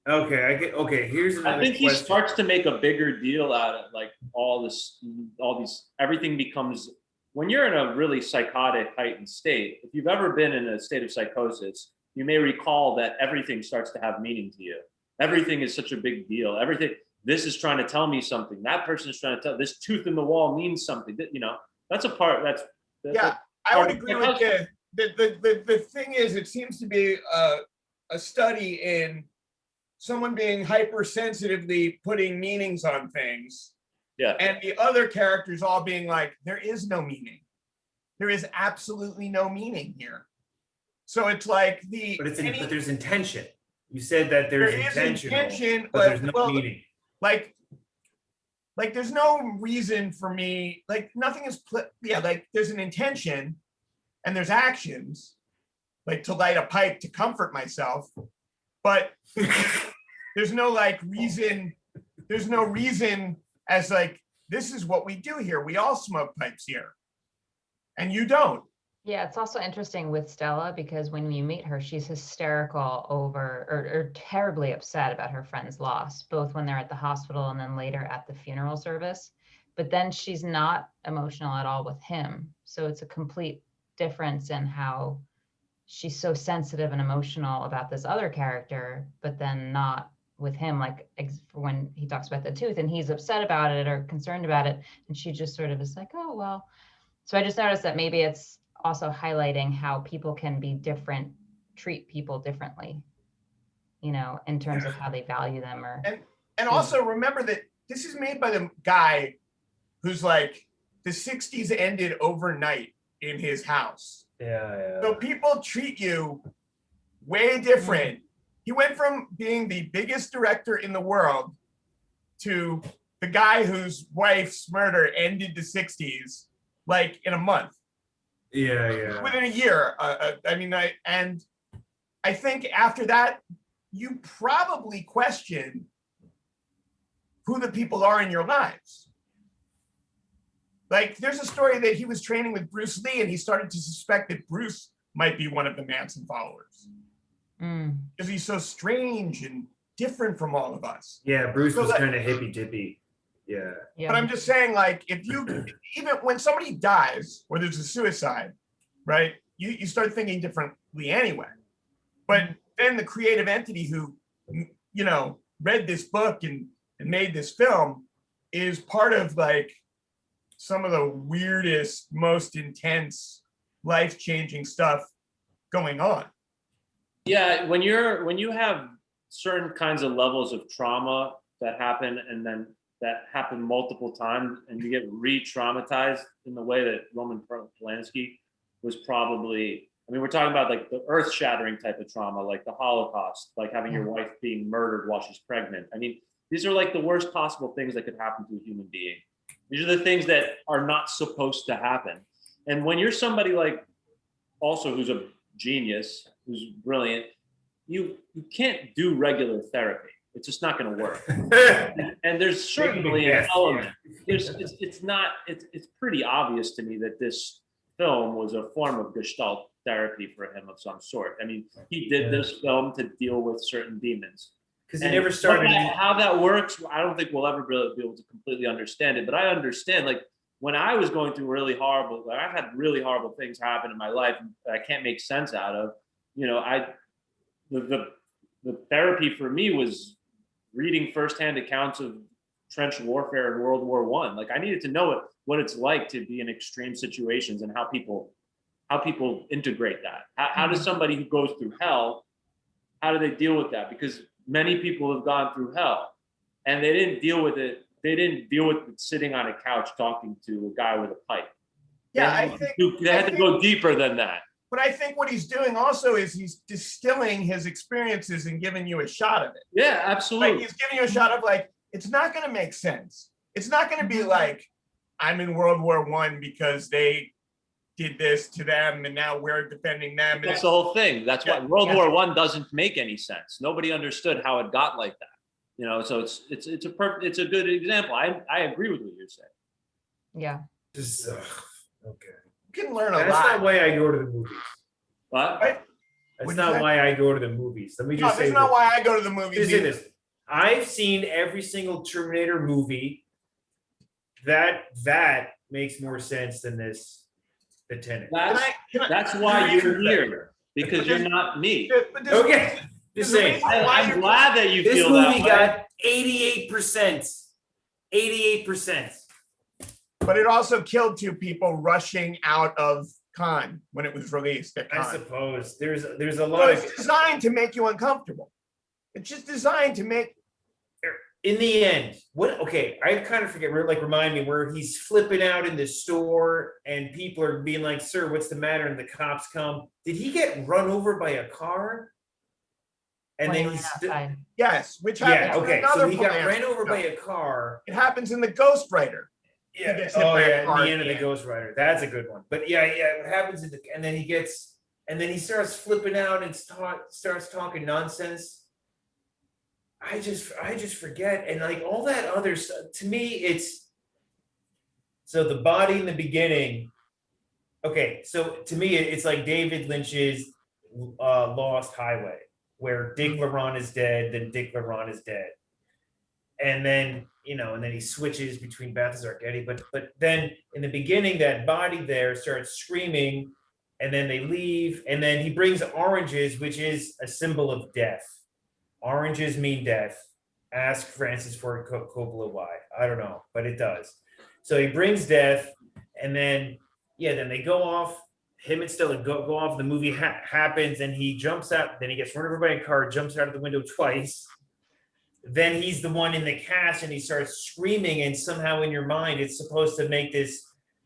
Here's another. I think question. He starts to make a bigger deal out of like all these, everything becomes, when you're in a really psychotic heightened state, if you've ever been in a state of psychosis, you may recall that everything starts to have meaning to you. Everything is such a big deal. This is trying to tell me something. That person is trying to tell, this tooth in the wall means something. That's a part, I would agree with you. The thing is, it seems to be a study in someone being hypersensitively putting meanings on things. Yeah. And the other characters all being like, there is no meaning. There is absolutely no meaning here. So it's like but there's intention. You said that there's intention, but there's no meaning. Like there's no reason for me, like nothing is, like there's an intention and there's actions, like to light a pipe to comfort myself, but there's no like reason, there's no reason as like, this is what we do here. We all smoke pipes here and you don't. Yeah, it's also interesting with Stella because when you meet her, she's hysterical over or terribly upset about her friend's loss, both when they're at the hospital and then later at the funeral service. But then she's not emotional at all with him. So it's a complete difference in how she's so sensitive and emotional about this other character, but then not with him, like when he talks about the tooth and he's upset about it or concerned about it, and she just sort of is like, oh well. So I just noticed that maybe it's also highlighting how people can be different, treat people differently, you know, in terms of how they value them. Or and also remember that this is made by the guy who's like, the 60s ended overnight in his house. Yeah. So people treat you way different. He went from being the biggest director in the world to the guy whose wife's murder ended the 60s, like in a month. Yeah. Within a year. I think after that, you probably question who the people are in your lives. Like, there's a story that he was training with Bruce Lee and he started to suspect that Bruce might be one of the Manson followers. Because he's so strange and different from all of us. Yeah, Bruce was kind of hippy dippy. Yeah. But I'm just saying, like, if you, even when somebody dies or there's a suicide, right, you start thinking differently anyway. But then the creative entity who, you know, read this book and made this film is part of, like, some of the weirdest, most intense, life-changing stuff going on. Yeah, when you have certain kinds of levels of trauma that happen, and then that happen multiple times, and you get re-traumatized in the way that Roman Polanski was probably. I mean, we're talking about like the earth-shattering type of trauma, like the Holocaust, like having your wife being murdered while she's pregnant. I mean, these are like the worst possible things that could happen to a human being. These are the things that are not supposed to happen. And when you're somebody like also who's a genius, who's brilliant, you can't do regular therapy. It's just not going to work. And there's certainly an element. It's pretty obvious to me that this film was a form of Gestalt therapy for him of some sort. I mean, he did this film to deal with certain demons. Because he never started. How that works, I don't think we'll ever really be able to completely understand it. But I understand, like, when I was going through really horrible, like, I've had really horrible things happen in my life that I can't make sense out of. You know, the therapy for me was reading firsthand accounts of trench warfare in World War I. Like, I needed to know what it's like to be in extreme situations and how people integrate that. How does somebody who goes through hell, how do they deal with that? Because many people have gone through hell and they didn't deal with it. They didn't deal with it sitting on a couch talking to a guy with a pipe. Yeah, They had to go deeper than that. But I think what he's doing also is he's distilling his experiences and giving you a shot of it. Yeah, absolutely. Like, he's giving you a shot of, like, it's not going to make sense. It's not going to be like, I'm in World War I because they did this to them and now we're defending them. That's the whole thing. That's why World War I doesn't make any sense. Nobody understood how it got like that. You know, so it's a good example. I agree with what you're saying. Yeah. Just okay. You can learn a That's lot. not why I go to the movies. What? Right? That's not why I go to the movies. Let me No, just say that's not why I go to the movies. Just say this. I've seen every single Terminator movie. That makes more sense than this. The Tenant. That's why you're here, because you're not me. Okay. Just saying. I'm glad that you feel that way. This movie got 88%. 88%. But it also killed 2 people rushing out of Cannes when it was released at Cannes. I suppose there's a lot. It's designed to make you uncomfortable. It's just designed to make. In the end, what? Okay, I kind of forget. Like, remind me where he's flipping out in the store and people are being like, "Sir, what's the matter?" And the cops come. Did he get run over by a car? And then he's yes, which happens. Yeah, okay. So he got ran over by a car. It happens in the Ghost Rider. Yeah. Oh yeah, at the end of the Ghost Rider. That's a good one. But yeah, it happens and then he starts flipping out and starts talking nonsense. I just forget, and like all that other stuff. To me, it's so the body in the beginning. Okay, so to me, it's like David Lynch's Lost Highway, where Dick Laurent is dead, then Dick Laurent is dead, and then and then he switches between Balthazar Getty. But then in the beginning, that body there starts screaming, and then they leave, and then he brings oranges, which is a symbol of death. oranges mean death. Ask Francis Ford Coppola why. I don't know, but it does. So he brings death, and then then they go off. Him and Stella go off. The movie happens, and he jumps out. Then he gets run over by a car, jumps out of the window twice. Then he's the one in the cast, and he starts screaming, and somehow in your mind, it's supposed to make this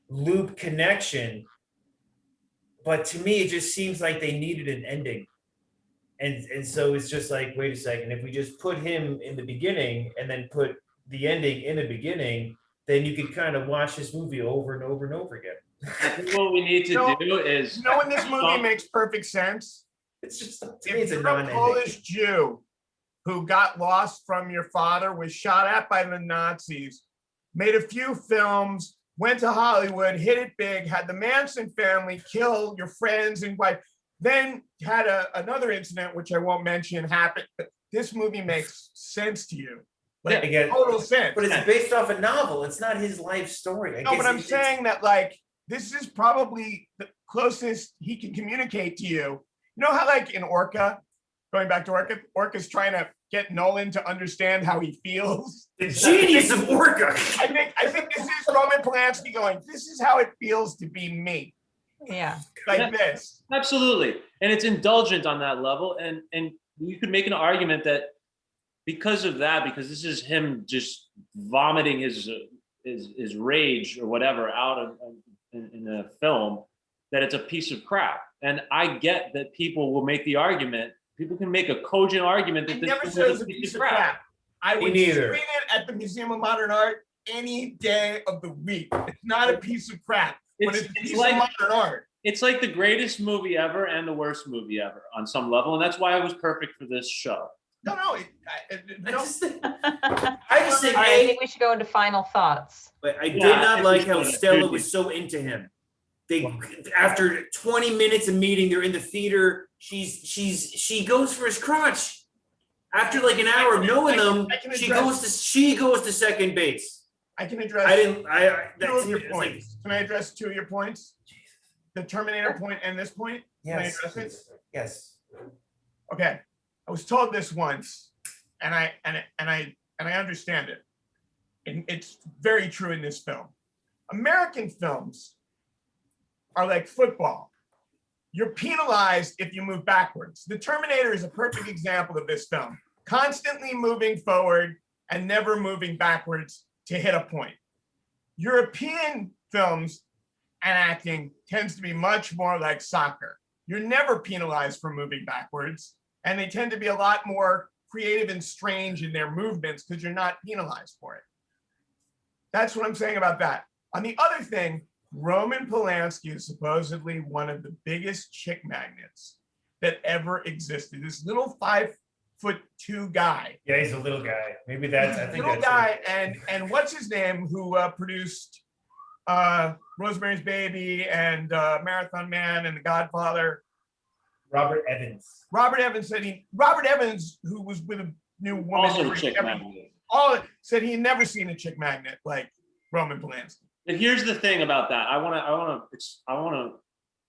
loop connection. But to me, it just seems like they needed an ending. And so it's just like, wait a second, if we just put him in the beginning and then put the ending in the beginning, then you could kind of watch this movie over and over and over again. I think what we need to do is... You know when this movie makes perfect sense? It's just, if you're a Polish Jew who got lost from your father, was shot at by the Nazis, made a few films, went to Hollywood, hit it big, had the Manson family kill your friends and wife, then had another incident, which I won't mention, happen. But this movie makes sense to you. Like, total sense. But it's based off a novel. It's not his life story. No, but I'm saying that, like, this is probably the closest he can communicate to you. You know how, like, in Orca, going back to Orca, Orca's trying to get Nolan to understand how he feels. The genius of Orca. I think this is Roman Polanski going, this is how it feels to be me. Yeah. Like this. Absolutely. And it's indulgent on that level. And you could make an argument that because of that, because this is him just vomiting his rage or whatever out in a film, that it's a piece of crap. And I get that people will make the argument. People can make a cogent argument that I this never is said it was a piece of crap. I would screen it at the Museum of Modern Art any day of the week. It's not a piece of crap, but it's a piece like, of modern art. It's like the greatest movie ever and the worst movie ever on some level, and that's why it was perfect for this show. No. I just think I think we should go into final thoughts. But I did not like how Stella was so into him. After 20 minutes of meeting, they're in the theater. She goes for his crotch. After like an hour of knowing them, she goes to second base. I can address two of your points. Can I address two of your points? The Terminator point and this point? Yes. Can I address it? Yes. Okay. I was told this once, and I understand it. And it's very true in this film. American films are like football. You're penalized if you move backwards. The Terminator is a perfect example of this film. Constantly moving forward and never moving backwards to hit a point. European films and acting tends to be much more like soccer. You're never penalized for moving backwards, and they tend to be a lot more creative and strange in their movements because you're not penalized for it. That's what I'm saying about that. On the other thing, Roman Polanski is supposedly one of the biggest chick magnets that ever existed. This little 5'2" guy. Yeah, he's a little guy. Maybe that's, I think little that's guy, and what's his name, who produced Rosemary's Baby and Marathon Man and The Godfather. Robert Evans. Robert Evans, who was with a new woman. Also a chick magnet. Said he had never seen a chick magnet like Roman Polanski. And here's the thing about that. I want to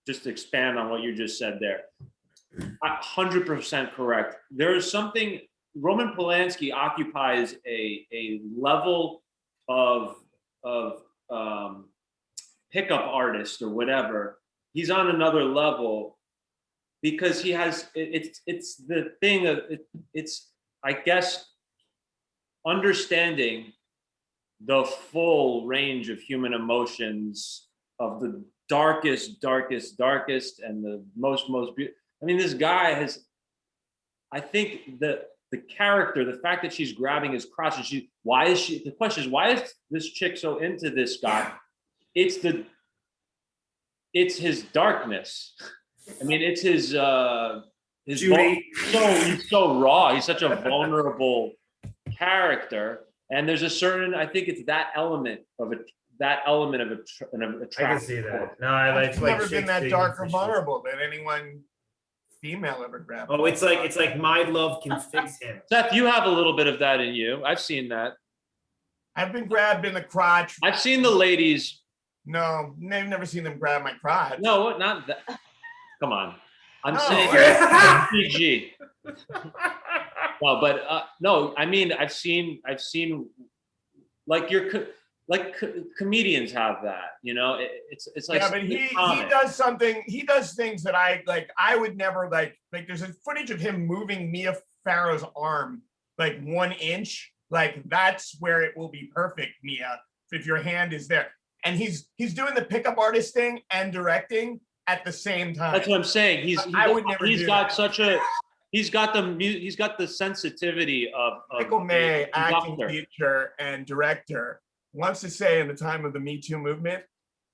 just expand on what you just said there. 100% correct. There is something, Roman Polanski occupies a level of pickup artist or whatever. He's on another level because he has, it's the thing of, it's, I guess, understanding the full range of human emotions of the darkest, and the most beautiful. I mean, this guy has, I think the character, the fact that she's grabbing his crotch and the question is, why is this chick so into this guy? It's his darkness. I mean, it's his he's so raw. He's such a vulnerable character. And there's a certain, I think it's that element of attraction. I can see that. No, I've never been that dark or vulnerable that anyone female ever grabbed. Oh, it's like my love can fix him. Seth, you have a little bit of that in you. I've seen that. I've been grabbed in the crotch. I've seen the ladies. No, I've never seen them grab my crotch. No, not that. Come on. I'm saying PG. No, but no, I mean, I've seen like comedians have that, you know, it's like, yeah, but he does things that I would never like there's a footage of him moving Mia Farrow's arm like 1 inch, like that's where it will be perfect, Mia, if your hand is there. And he's doing the pickup artist thing and directing at the same time. That's what I'm saying. He's got the sensitivity of Michael May, acting teacher and director, wants to say in the time of the Me Too movement,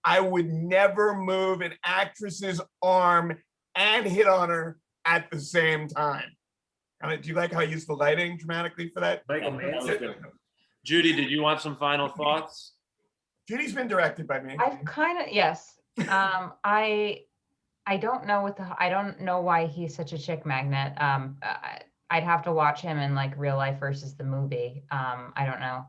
I would never move an actress's arm and hit on her at the same time. Do you like how I use the lighting dramatically for that? Michael Mann. Judy, did you want some final thoughts? Judy's been directed by me. I've kind of, yes. I don't know I don't know why he's such a chick magnet. I'd have to watch him in like real life versus the movie. I don't know.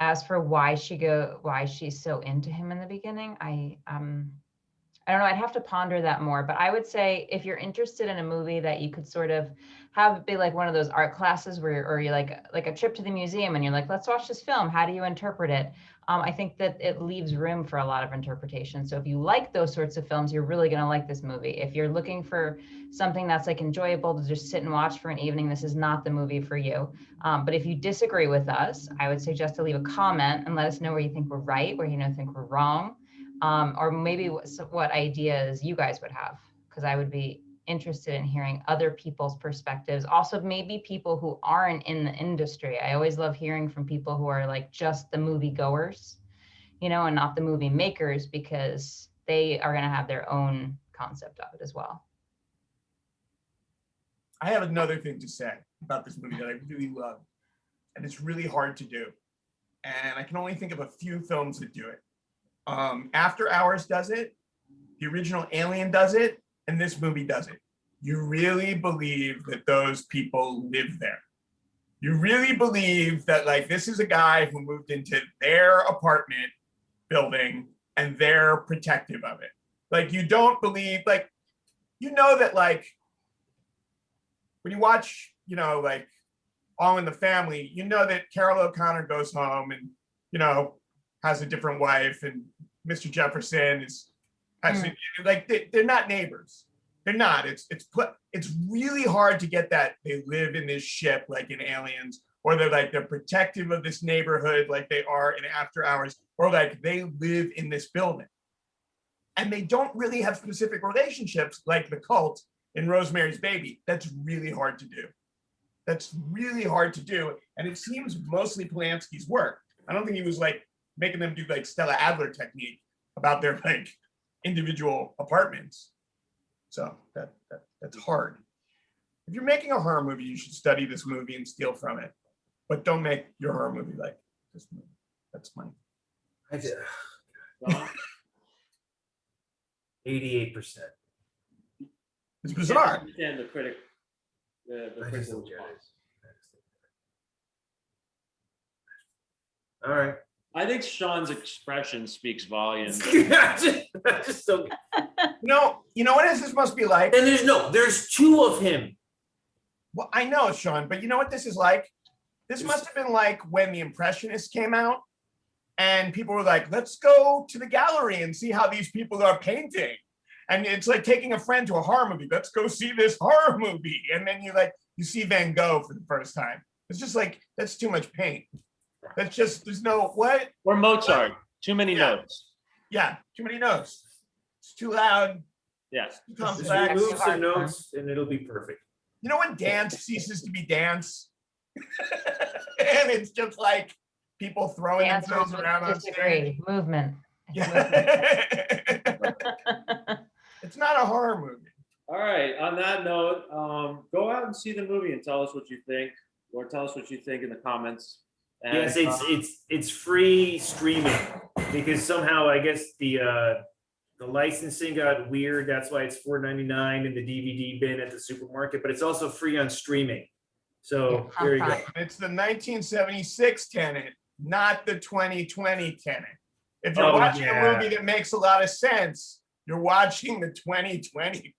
As for why she's so into him in the beginning, I don't know. I'd have to ponder that more. But I would say if you're interested in a movie that you could sort of have be like one of those art classes or you like a trip to the museum and you're like, let's watch this film. How do you interpret it? I think that it leaves room for a lot of interpretation. So if you like those sorts of films, you're really going to like this movie. If you're looking for something that's like enjoyable to just sit and watch for an evening, this is not the movie for you. But if you disagree with us, I would suggest to leave a comment and let us know where you think we're right, where you think we're wrong. Or maybe what ideas you guys would have, because I would be interested in hearing other people's perspectives. Also, maybe people who aren't in the industry. I always love hearing from people who are like just the movie goers, and not the movie makers, because they are going to have their own concept of it as well. I have another thing to say about this movie that I really love, and it's really hard to do. And I can only think of a few films that do it. After Hours does it, the original Alien does it, and this movie does it. You really believe that those people live there. You really believe that like this is a guy who moved into their apartment building and they're protective of it. Like you don't believe, like, that like when you watch, like All in the Family, that Carol O'Connor goes home and, has a different wife, and Mr. Jefferson is actually like they're not neighbors. They're not. It's really hard to get that they live in this ship like in Aliens, or they're protective of this neighborhood like they are in After Hours, or like they live in this building. And they don't really have specific relationships like the cult in Rosemary's Baby. That's really hard to do. And it seems mostly Polanski's work. I don't think he was like making them do like Stella Adler technique about their like individual apartments. So that's hard. If you're making a horror movie, you should study this movie and steal from it, but don't make your horror movie like this movie. That's mine. 88%. It's bizarre. And the critic, the critical response. All right. I think Sean's expression speaks volumes. I just don't. You know what this must be like? And there's two of him. Well, I know, Sean, but you know what this is like? This must have been like when the Impressionists came out and people were like, let's go to the gallery and see how these people are painting. And it's like taking a friend to a horror movie. Let's go see this horror movie. And then you see Van Gogh for the first time. It's just like, that's too much paint. That's just, there's no, what? Or Mozart, too many notes. Yeah, too many notes. It's too loud. Yeah. Too complex. Remove some notes and it'll be perfect. You know when dance ceases to be dance? And it's just like people throwing themselves around on stage. Movement. Yeah. It's not a horror movie. All right. On that note, go out and see the movie and tell us what you think, or tell us what you think in the comments. And, yes, it's free streaming because somehow I guess the licensing got weird. That's why it's $4.99 in the DVD bin at the supermarket, but it's also free on streaming. So there you go. It's the 1976 Tenant, not the 2020 Tenant. If you're watching a movie that makes a lot of sense, you're watching the 2020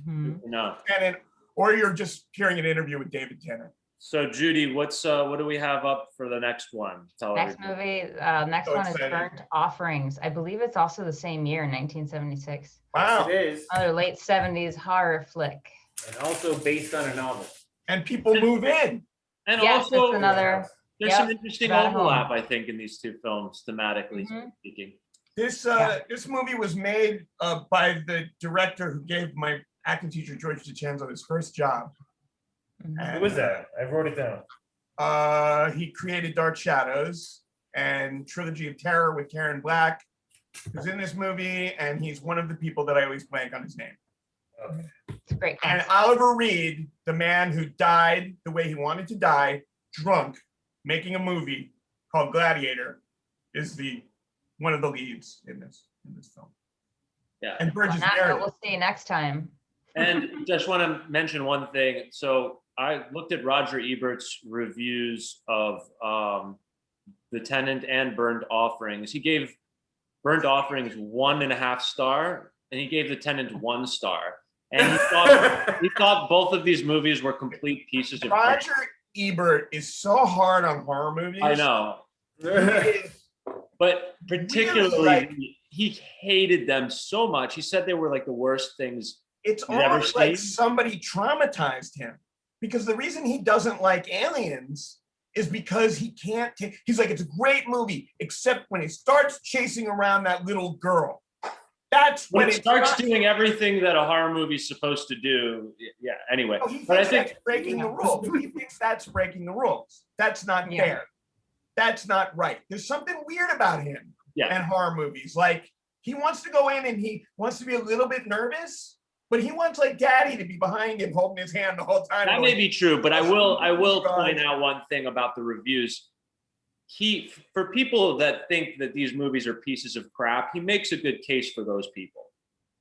no. Tenant or you're just hearing an interview with David Tenant. So Judy, what do we have up for the next one? Next movie, next So one is excited. Burnt Offerings. I believe it's also the same year, 1976. Wow. It is. Another late 70s horror flick. And also based on a novel. And people move in. And Yes, also, it's another. there's Yep, some interesting about home. overlap, I think, in these two films, thematically Mhm. speaking. This Yeah. this movie was made by the director who gave my acting teacher George DeChanzo his first job. Mhm. Who was that? I wrote it down. He created Dark Shadows and Trilogy of Terror with Karen Black, who's in this movie, and he's one of the people that I always blank on his name. Okay. It's a great And cast. Oliver Reed, the man who died the way he wanted to die, drunk, making a movie called Gladiator, is one of the leads in this film. Yeah. And On Burgess that note, Meredith. we'll see you next time. And just want to mention one thing. So I looked at Roger Ebert's reviews of The Tenant and Burnt Offerings. He gave Burnt Offerings 1.5 star, and he gave The Tenant 1 star. And he thought both of these movies were complete pieces of crap. Roger Ebert is so hard on horror movies. I know, but particularly like- he hated them so much. He said they were like the worst things. It's You ever almost like seen? somebody traumatized him, because the reason he doesn't like Aliens is because he can't take. He's like, it's a great movie, except when he starts chasing around that little girl. That's When when it starts doing everything that a horror movie is supposed to do. Yeah. Anyway, Oh, he but I thinks think that's breaking the rules. He thinks that's breaking the rules. That's not Yeah. fair. That's not right. There's something weird about him Yeah. and horror movies. Like, he wants to go in and he wants to be a little bit nervous, but he wants like Daddy to be behind him, holding his hand the whole time. that going, may be true, but I will God. point out one thing about the reviews. For people that think that these movies are pieces of crap, he makes a good case for those people.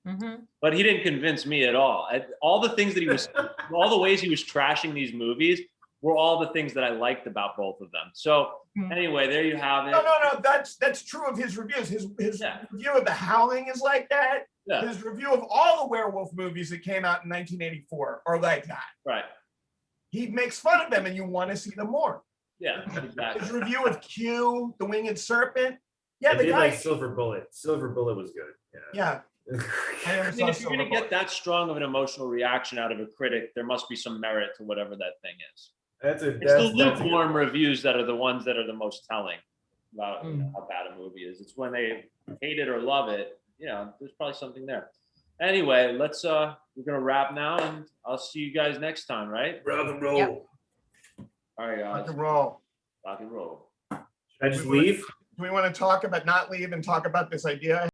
Mhm. But he didn't convince me at all. All the things that all the ways he was trashing these movies were all the things that I liked about both of them. So Hmm. anyway, there you have it. No. That's true of his reviews. His Yeah. review of The Howling is like that. Yeah. His review of all the werewolf movies that came out in 1984 are like that. Right. He makes fun of them, and you want to see them more. Yeah, exactly. His review of Q, the Winged Serpent. Yeah, I the did guy. like Silver Bullet. Silver Bullet was good. Yeah, I never I mean, saw if you're Silver going to Bullet. get that strong of an emotional reaction out of a critic, there must be some merit to whatever that thing is. That's a It's the that's a good lukewarm one. reviews that are the ones that are the most telling about Mm. how bad a movie is. It's when they hate it or love it, there's probably something there. Anyway, we're gonna wrap now, and I'll see you guys next time, right? Rock and roll. Yep. All right, Rock guys, and roll. rock and roll. Should I just leave? Do we want to talk about not leave and talk about this idea?